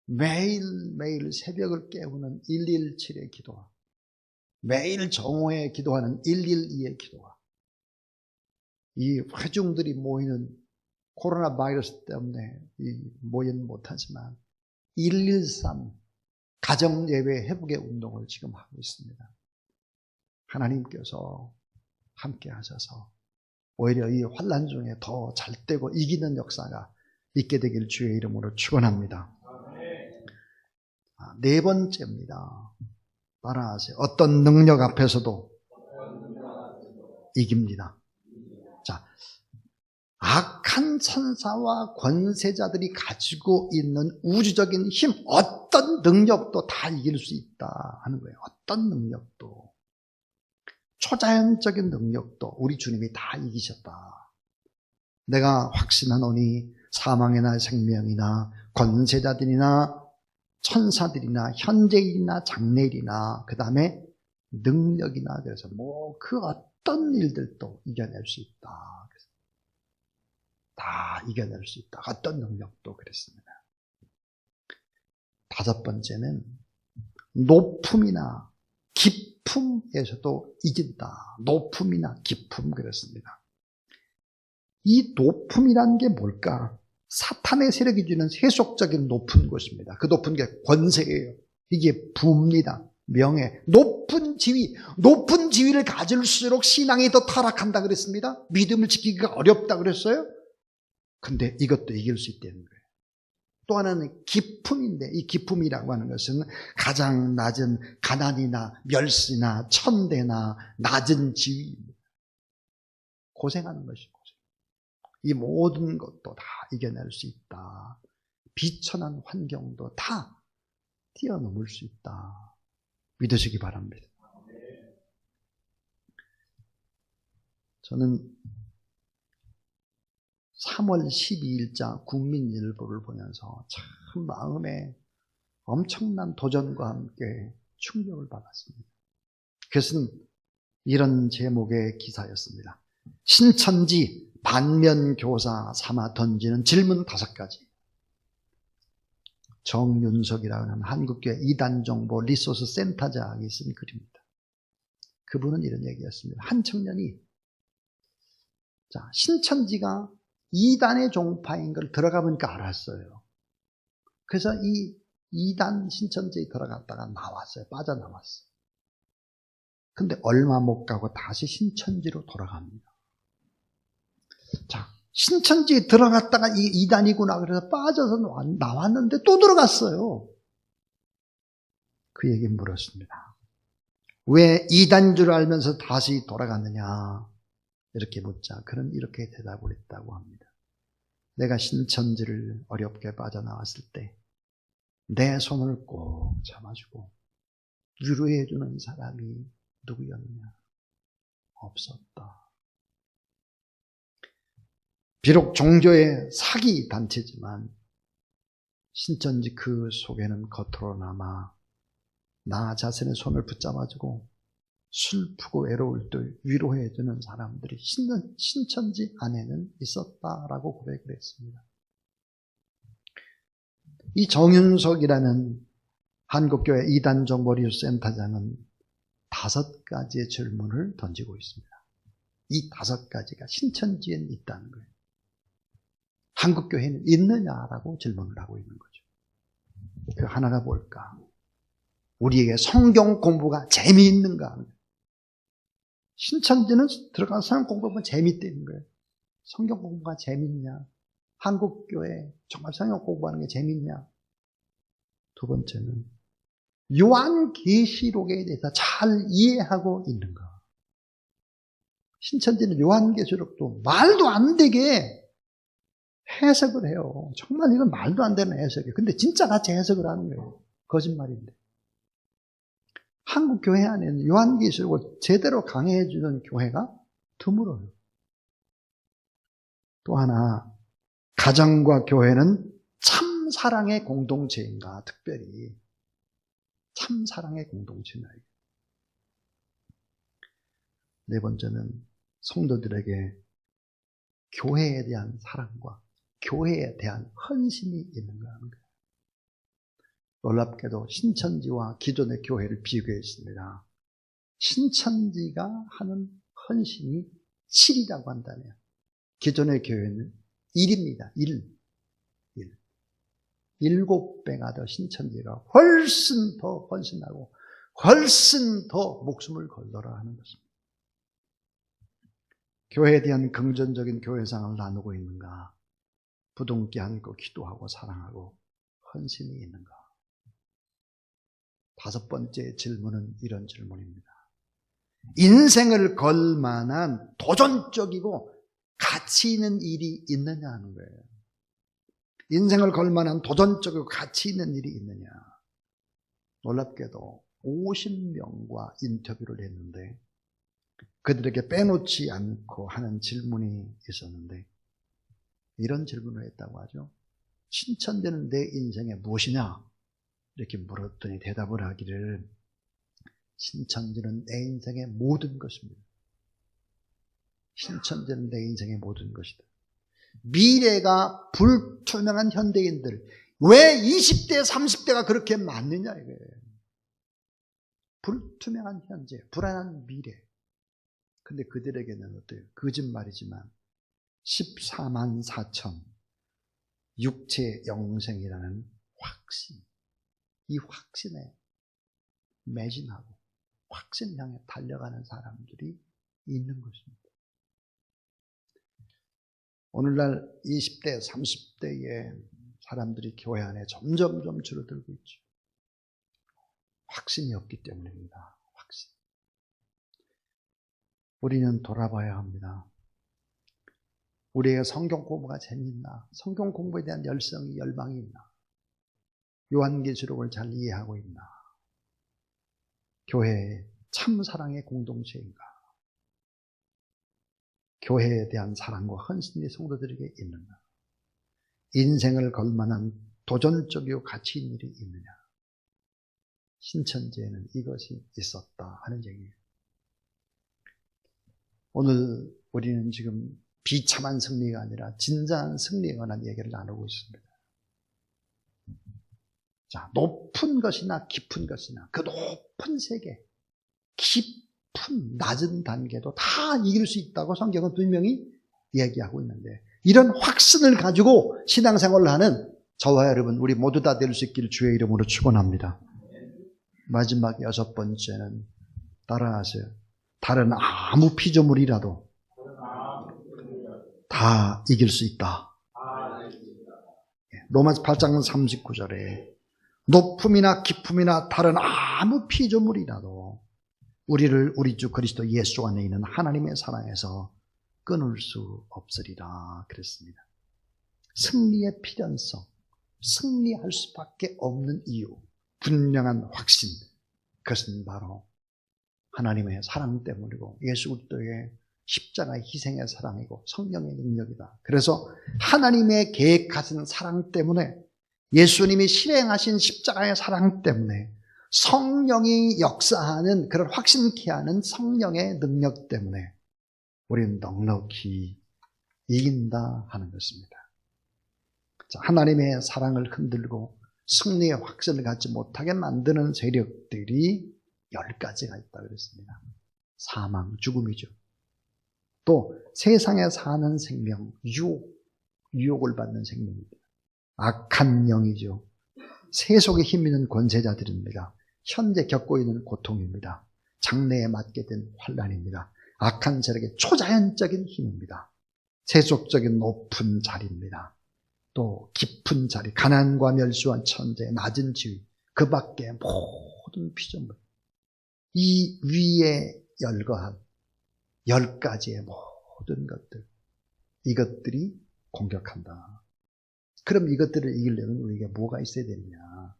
매일매일 새벽을 깨우는 117의 기도와 매일 정오에 기도하는 112의 기도와 이 회중들이 모이는 코로나 바이러스 때문에 모이는 못하지만 113 가정예배 회복의 운동을 지금 하고 있습니다. 하나님께서 함께 하셔서 오히려 이 환난 중에 더 잘되고 이기는 역사가 있게 되길 주의 이름으로 축원합니다. 네 번째입니다. 따라하세요. 어떤 능력 앞에서도 이깁니다. 자, 악한 천사와 권세자들이 가지고 있는 우주적인 힘, 어떤 능력도 다 이길 수 있다 하는 거예요. 어떤 능력도. 초자연적인 능력도 우리 주님이 다 이기셨다. 내가 확신하노니 사망이나 생명이나 권세자들이나 천사들이나 현재일이나 장래일이나 그 다음에 능력이나 그래서 그 어떤 일들도 이겨낼 수 있다. 다 이겨낼 수 있다. 어떤 능력도 그랬습니다. 다섯 번째는 높음이나 깊음에서도 이긴다. 높음이나 깊음 그랬습니다. 이 높음이라는 게 뭘까? 사탄의 세력이 주는 세속적인 높은 곳입니다. 그 높은 게 권세예요. 이게 부입니다. 명예, 높은 지위를 가질수록 신앙이 더 타락한다 그랬습니다. 믿음을 지키기가 어렵다 그랬어요. 근데 이것도 이길 수 있다는 거예요. 또 하나는 기품인데 이 기품이라고 하는 것은 가장 낮은 가난이나 멸시나 천대나 낮은 지위입니다. 고생하는 것이 고생. 이 모든 것도 다 이겨낼 수 있다. 비천한 환경도 다 뛰어넘을 수 있다. 믿으시기 바랍니다. 저는 3월 12일자 국민일보를 보면서 참 마음에 엄청난 도전과 함께 충격을 받았습니다. 그것은 이런 제목의 기사였습니다. 신천지 반면교사 삼아 던지는 질문 5가지. 정윤석이라는 한국교회 이단정보 리소스 센터장이 쓴 글입니다. 그분은 이런 얘기였습니다. 한 청년이 신천지가 이단의 종파인 걸 들어가 보니까 알았어요. 그래서 이 이단 신천지에 들어갔다가 나왔어요. 빠져나왔어요. 근데 얼마 못 가고 다시 신천지로 돌아갑니다. 자, 신천지에 들어갔다가 이 이단이구나 그래서 빠져서 나왔는데 또 들어갔어요. 그에게 물었습니다. 왜 이단인 줄 알면서 다시 돌아갔느냐? 이렇게 묻자 그는 이렇게 대답을 했다고 합니다. 내가 신천지를 어렵게 빠져나왔을 때 내 손을 꼭 잡아주고 위로해주는 사람이 누구였느냐? 없었다. 비록 종교의 사기 단체지만 신천지 그 속에는 겉으로나마 나 자신의 손을 붙잡아주고 슬프고 외로울 때 위로해주는 사람들이 신천지 안에는 있었다라고 고백을 했습니다. 이 정윤석이라는 한국교회 이단정보리센터장은 5가지의 질문을 던지고 있습니다. 이 5가지가 신천지에는 있다는 거예요. 한국교회는 있느냐라고 질문을 하고 있는 거죠. 그 하나가 뭘까? 우리에게 성경 공부가 재미있는가? 신천지는 들어가서 성경 공부하면 재미있다는 거예요. 성경 공부가 재미있냐? 한국교회 정말 성경 공부하는 게 재미있냐? 두 번째는 요한계시록에 대해서 잘 이해하고 있는가? 신천지는 요한계시록도 말도 안 되게 해석을 해요. 정말 이건 말도 안 되는 해석이에요. 근데 진짜 같이 해석을 하는 거예요. 거짓말인데. 한국 교회 안에는 요한계시록을 제대로 강해해 주는 교회가 드물어요. 또 하나, 가정과 교회는 참 사랑의 공동체인가, 특별히 참 사랑의 공동체인가. 네 번째는 성도들에게 교회에 대한 사랑과 교회에 대한 헌신이 있는가 하는 거예요. 놀랍게도 신천지와 기존의 교회를 비교했습니다. 신천지가 하는 헌신이 7이라고 한다네요. 기존의 교회는 1입니다. 1. 7배가 더 신천지가 훨씬 더 헌신하고 훨씬 더 목숨을 걸더라 하는 것입니다. 교회에 대한 긍정적인 교회상을 나누고 있는가? 부둥켜 안고 기도하고 사랑하고 헌신이 있는가? 5번째 질문은 이런 질문입니다. 인생을 걸 만한 도전적이고 가치 있는 일이 있느냐 하는 거예요. 인생을 걸 만한 도전적이고 가치 있는 일이 있느냐. 놀랍게도 50명과 인터뷰를 했는데 그들에게 빼놓지 않고 하는 질문이 있었는데 이런 질문을 했다고 하죠. 신천지는 내 인생에 무엇이냐? 이렇게 물었더니 대답을 하기를 신천지는 내 인생의 모든 것입니다. 신천지는 내 인생의 모든 것이다. 미래가 불투명한 현대인들, 왜 20대, 30대가 그렇게 많느냐 이거예요. 불투명한 현재, 불안한 미래. 근데 그들에게는 어때요? 거짓말이지만 14만 4천 육체 영생이라는 확신, 이 확신에 매진하고 확신 향해 달려가는 사람들이 있는 것입니다. 오늘날 20대, 30대의 사람들이 교회 안에 점점 줄어들고 있죠. 확신이 없기 때문입니다. 확신. 우리는 돌아봐야 합니다. 우리의 성경 공부가 재밌나? 성경 공부에 대한 열성이, 열망이 있나? 요한계시록을 잘 이해하고 있나? 교회의 참 사랑의 공동체인가? 교회에 대한 사랑과 헌신이 성도들에게 있는가? 인생을 걸만한 도전적이고 가치 있는 일이 있느냐? 신천지에는 이것이 있었다 하는 얘기예요. 오늘 우리는 지금 비참한 승리가 아니라 진정한 승리에 관한 얘기를 나누고 있습니다. 자, 높은 것이나 깊은 것이나 그 높은 세계, 깊은 낮은 단계도 다 이길 수 있다고 성경은 분명히 얘기하고 있는데 이런 확신을 가지고 신앙생활을 하는 저와 여러분 우리 모두 다 될 수 있기를 주의 이름으로 축원합니다. 마지막 6번째는 따라하세요. 다른 아무 피조물이라도 다 이길 수 있다. 로마서 8장 39절에 높음이나 깊음이나 다른 아무 피조물이라도 우리를 우리 주 그리스도 예수 안에 있는 하나님의 사랑에서 끊을 수 없으리라 그랬습니다. 승리의 필연성, 승리할 수밖에 없는 이유, 분명한 확신, 그것은 바로 하나님의 사랑 때문이고 예수 그리스도의 십자가의 희생의 사랑이고 성령의 능력이다. 그래서 하나님의 계획하신 사랑 때문에 예수님이 실행하신 십자가의 사랑 때문에 성령이 역사하는 그런 확신케 하는 성령의 능력 때문에 우리는 넉넉히 이긴다 하는 것입니다. 자, 하나님의 사랑을 흔들고 승리의 확신을 갖지 못하게 만드는 세력들이 10가지가 있다 그랬습니다. 사망, 죽음이죠. 또 세상에 사는 생명, 유혹을 받는 생명입니다. 악한 영이죠. 세속에 힘 있는 권세자들입니다. 현재 겪고 있는 고통입니다. 장래에 맞게 된 환난입니다. 악한 세력의 초자연적인 힘입니다. 세속적인 높은 자리입니다. 또 깊은 자리, 가난과 멸시와 천재, 낮은 지위, 그 밖에 모든 피조물, 이 위에 열거한 10가지의 모든 것들, 이것들이 공격한다. 그럼 이것들을 이기려면 우리에게 뭐가 있어야 되느냐?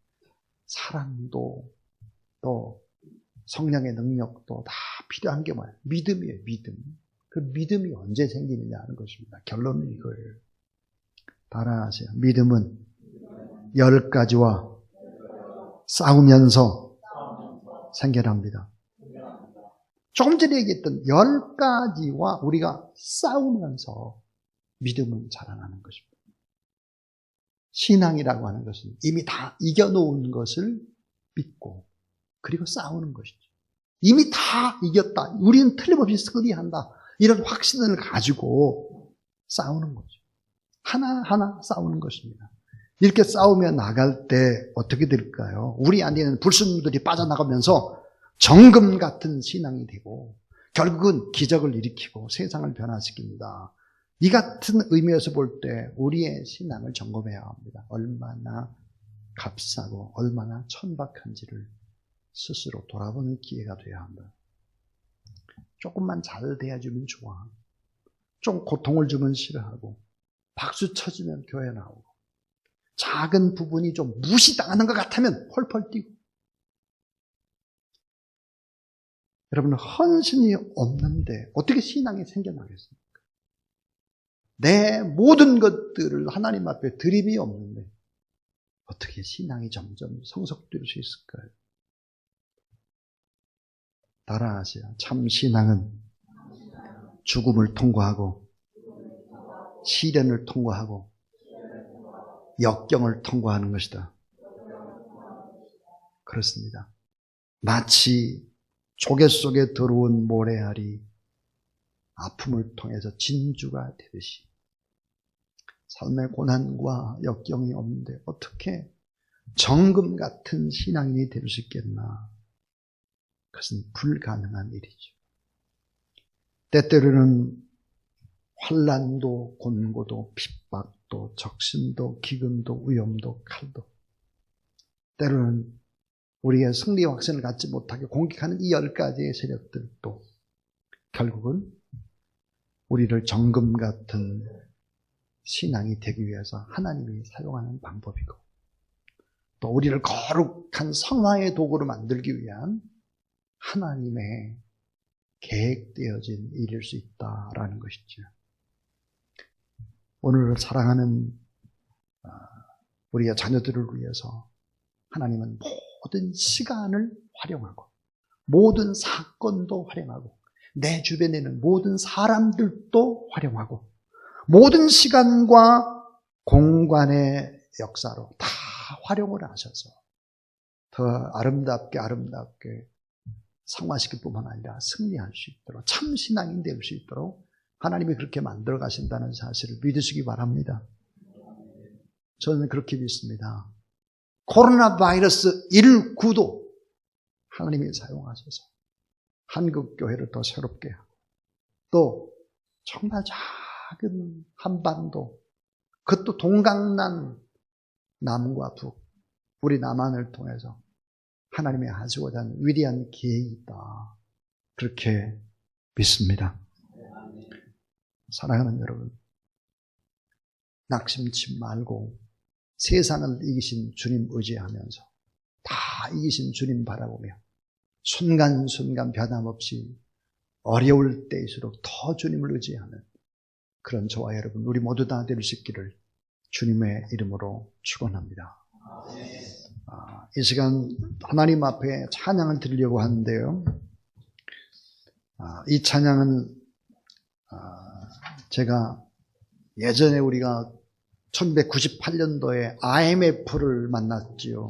사랑도 또 성령의 능력도 다 필요한 게 뭐예요? 믿음이에요. 믿음. 그 믿음이 언제 생기느냐 하는 것입니다. 결론은 이거예요. 따라하세요. 믿음은 10가지와 싸우면서 생겨납니다. 조금 전에 얘기했던 10가지와 우리가 싸우면서 믿음은 자라나는 것입니다. 신앙이라고 하는 것은 이미 다 이겨놓은 것을 믿고 그리고 싸우는 것이죠. 이미 다 이겼다. 우리는 틀림없이 승리한다. 이런 확신을 가지고 싸우는 거죠. 하나하나 싸우는 것입니다. 이렇게 싸우며 나갈 때 어떻게 될까요? 우리 안에는 불순물들이 빠져나가면서 정금 같은 신앙이 되고 결국은 기적을 일으키고 세상을 변화시킵니다. 이 같은 의미에서 볼 때 우리의 신앙을 점검해야 합니다. 얼마나 값싸고 얼마나 천박한지를 스스로 돌아보는 기회가 돼야 합니다. 조금만 잘 대해주면 좋아. 좀 고통을 주면 싫어하고 박수 쳐주면 교회 나오고 작은 부분이 좀 무시당하는 것 같으면 펄펄 뛰고 여러분 헌신이 없는데 어떻게 신앙이 생겨나겠습니까? 내 모든 것들을 하나님 앞에 드림이 없는데 어떻게 신앙이 점점 성숙될 수 있을까요? 따라하세요. 참 신앙은 죽음을 통과하고 시련을 통과하고 역경을 통과하는 것이다. 그렇습니다. 마치 조개 속에 들어온 모래알이 아픔을 통해서 진주가 되듯이 삶의 고난과 역경이 없는데 어떻게 정금 같은 신앙인이 될 수 있겠나? 그것은 불가능한 일이죠. 때때로는 환난도 곤고도 핍박도 적신도 기근도 위험도 칼도 때로는 우리의 승리 확신을 갖지 못하게 공격하는 이 10가지의 세력들도 결국은 우리를 정금 같은 신앙이 되기 위해서 하나님이 사용하는 방법이고 또 우리를 거룩한 성화의 도구로 만들기 위한 하나님의 계획되어진 일일 수 있다라는 것이죠. 오늘 사랑하는 우리의 자녀들을 위해서 하나님은 모든 시간을 활용하고 모든 사건도 활용하고 내 주변에 있는 모든 사람들도 활용하고 모든 시간과 공간의 역사로 다 활용을 하셔서 더 아름답게 상화시킬 뿐만 아니라 승리할 수 있도록 참 신앙인 될 수 있도록 하나님이 그렇게 만들어 가신다는 사실을 믿으시기 바랍니다. 저는 그렇게 믿습니다. 코로나 바이러스 19도 하나님이 사용하셔서 한국 교회를 더 새롭게 하고 또 정말 작은 한반도 그것도 동강난 남과 북 우리 남한을 통해서 하나님이 하시고자 하는 위대한 계획이 있다. 그렇게 믿습니다. 사랑하는 여러분, 낙심치 말고 세상을 이기신 주님 의지하면서 다 이기신 주님 바라보며 순간순간 변함없이 어려울 때일수록 더 주님을 의지하는 그런 저와 여러분 우리 모두 다 될 수 있기를 주님의 이름으로 축원합니다. 이 시간 하나님 앞에 찬양을 드리려고 하는데요. 이 찬양은 제가 예전에 우리가 1998년도에 IMF를 만났지요.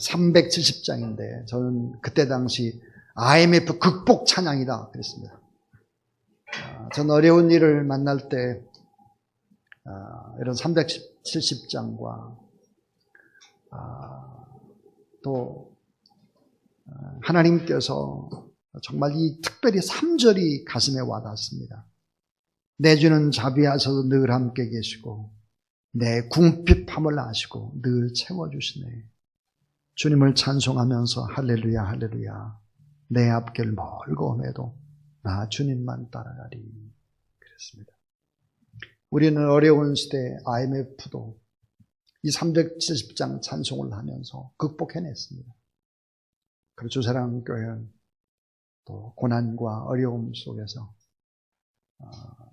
370장인데 저는 그때 당시 IMF 극복 찬양이다 그랬습니다. 전 어려운 일을 만날 때 이런 370장과 또 하나님께서 정말 이 특별히 3절이 가슴에 와닿습니다. 내 주는 자비하셔서 늘 함께 계시고 내 궁핍함을 아시고 늘 채워주시네. 주님을 찬송하면서 할렐루야 할렐루야 내 앞길 멀고 험해도 나 주님만 따라가리. 그랬습니다. 우리는 어려운 시대 IMF도 이 370장 찬송을 하면서 극복해냈습니다. 그리고 주사랑교회는 또 고난과 어려움 속에서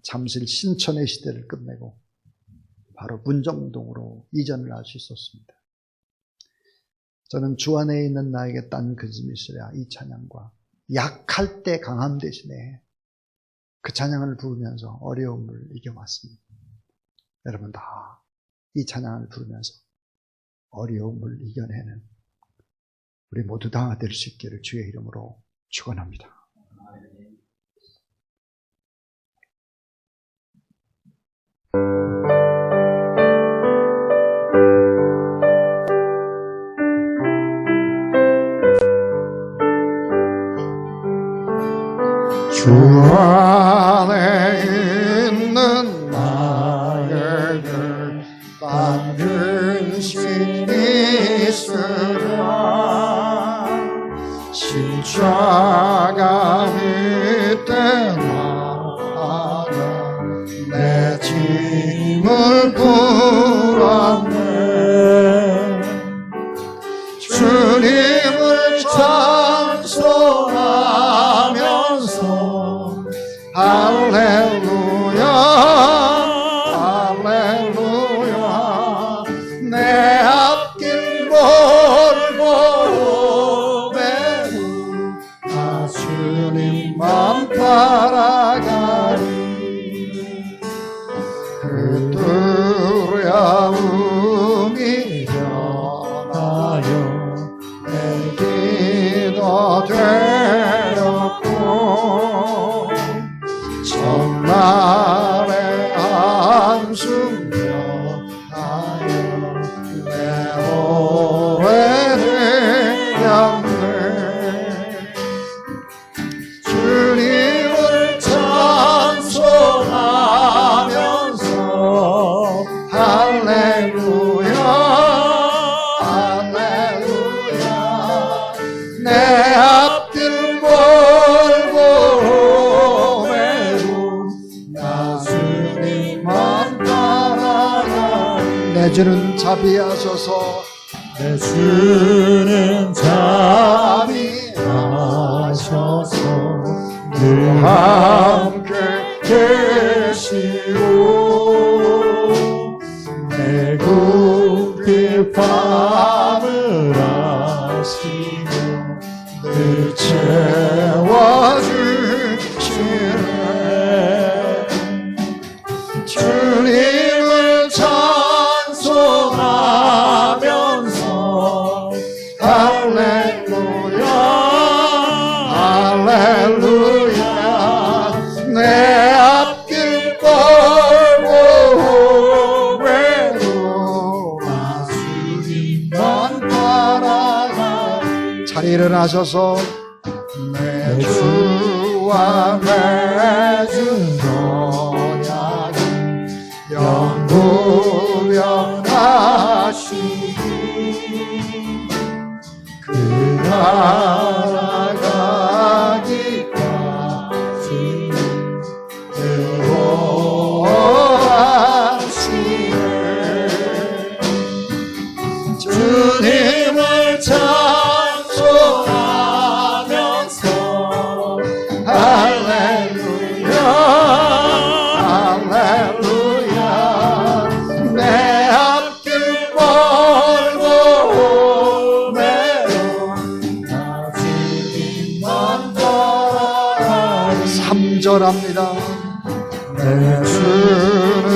잠실 신천의 시대를 끝내고 바로 문정동으로 이전을 할 수 있었습니다. 저는 주 안에 있는 나에게 딴 근심이 있으랴 이 찬양과 약할 때 강함 대신에 그 찬양을 부르면서 어려움을 이겨왔습니다. 여러분 다 이 찬양을 부르면서 어려움을 이겨내는 우리 모두 다 될 수 있기를 주의 이름으로 축원합니다. 주 안에 있는 나에게 딴 근심이 있으랴 십자가의 때마다 내 짐을 풀었네 주님을 찬송하면서 할렐루야 할렐루야 내 앞길 멀고 매우 나 주님만 따라가리 그 두려움이 변하여 내 기도 되었고 전날의 한숨 변하여 내 오래되었네 주님을 찬송하면서 할렐루야 할렐루야 내 앞길 멀고 매우 나 주님만 따라가리 내 주는 자비하소서 내 주는 자비하셔서 늘 함께 계시고 내 굽힐 밤을 아시고 늘 채워주시네 주님을 찬송하면서 할렐루야 할렐루야 내 앞길 멀고 외로 나 주님만 따라가리 자리 일어나셔서 내 주와 맺은 언약이 영구변하시니 그 나라 가기까지 영원하시네 주님을 찬송하면서 할렐루야 할렐루야 내 앞길 멀고 매우 나 주님만 따라가리 3절합니다. 내 주는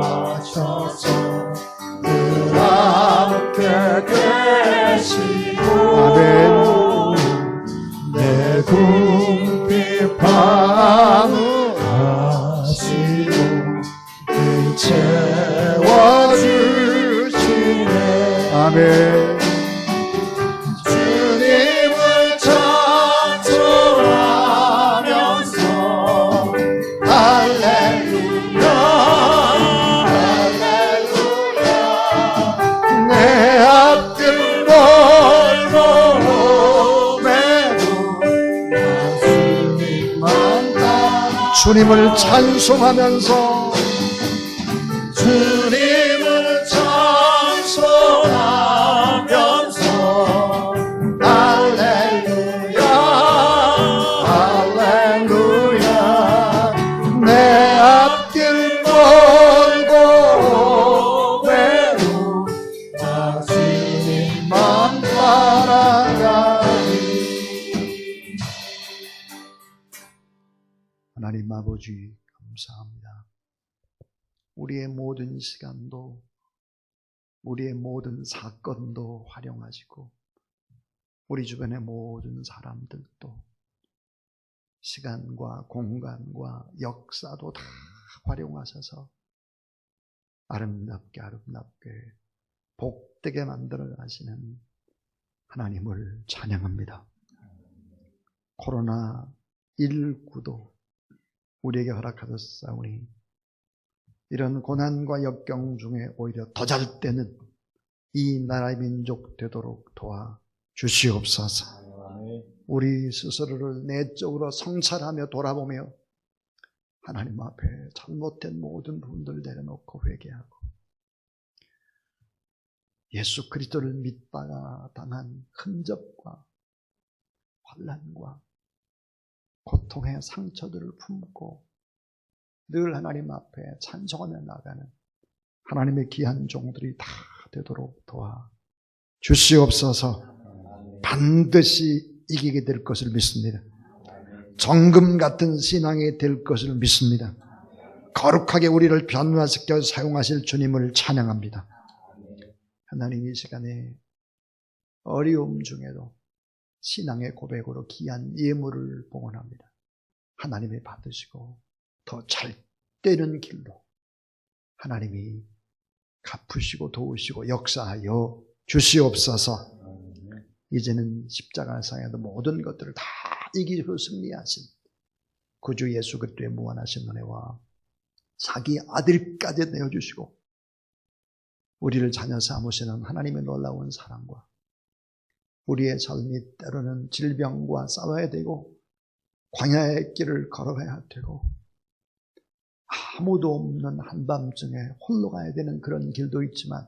자비하셔서 늘 함께 계시고 아멘. 내 궁핍 밤을 아시고 늘 채워주시네 아멘. 주님을 찬송하면서 할렐루야 할렐루야 내 앞길 멀고 매우 나 주님을 찬송하면서 주님을 찬송하면서 할렐루야 할렐루야 내 앞길 멀고 외로 나 주님만 바라가니. 하나님 아버지 감사합니다. 우리의 모든 시간도 우리의 모든 사건도 활용하시고 우리 주변의 모든 사람들도 시간과 공간과 역사도 다 활용하셔서 아름답게 복되게 만들어 가시는 하나님을 찬양합니다. 코로나19도 우리에게 허락하셨사오니 이런 고난과 역경 중에 오히려 더 잘 때는 이 나라의 민족 되도록 도와 주시옵소서. 우리 스스로를 내적으로 성찰하며 돌아보며 하나님 앞에 잘못된 모든 부분들을 내려놓고 회개하고 예수 그리스도를 믿다가 당한 흔적과 환난과 고통의 상처들을 품고 늘 하나님 앞에 찬송하며 나가는 하나님의 귀한 종들이 다 되도록 도와 주시옵소서. 반드시 이기게 될 것을 믿습니다. 정금 같은 신앙이 될 것을 믿습니다. 거룩하게 우리를 변화시켜 사용하실 주님을 찬양합니다. 하나님 이 시간에 어려움 중에도 신앙의 고백으로 귀한 예물을 봉헌합니다. 하나님이 받으시고 더 잘 되는 길로 하나님이 갚으시고 도우시고 역사하여 주시옵소서. 이제는 십자가상에도 모든 것들을 다 이기고 승리하신 구주 예수 그리스도의 무한하신 은혜와 자기 아들까지 내어주시고 우리를 자녀 삼으시는 하나님의 놀라운 사랑과 우리의 삶이 때로는 질병과 싸워야 되고 광야의 길을 걸어가야 되고 아무도 없는 한밤중에 홀로 가야 되는 그런 길도 있지만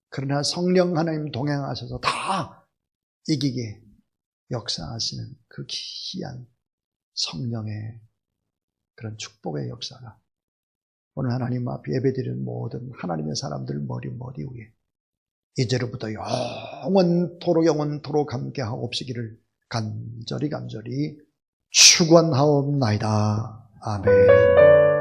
그러나 성령 하나님 동행하셔서 다 이기게 역사하시는 그 귀한 성령의 그런 축복의 역사가 오늘 하나님 앞에 예배드리는 모든 하나님의 사람들 머리 위에 이제로부터 영원토록 함께하옵시기를 간절히 축원하옵나이다. 아멘.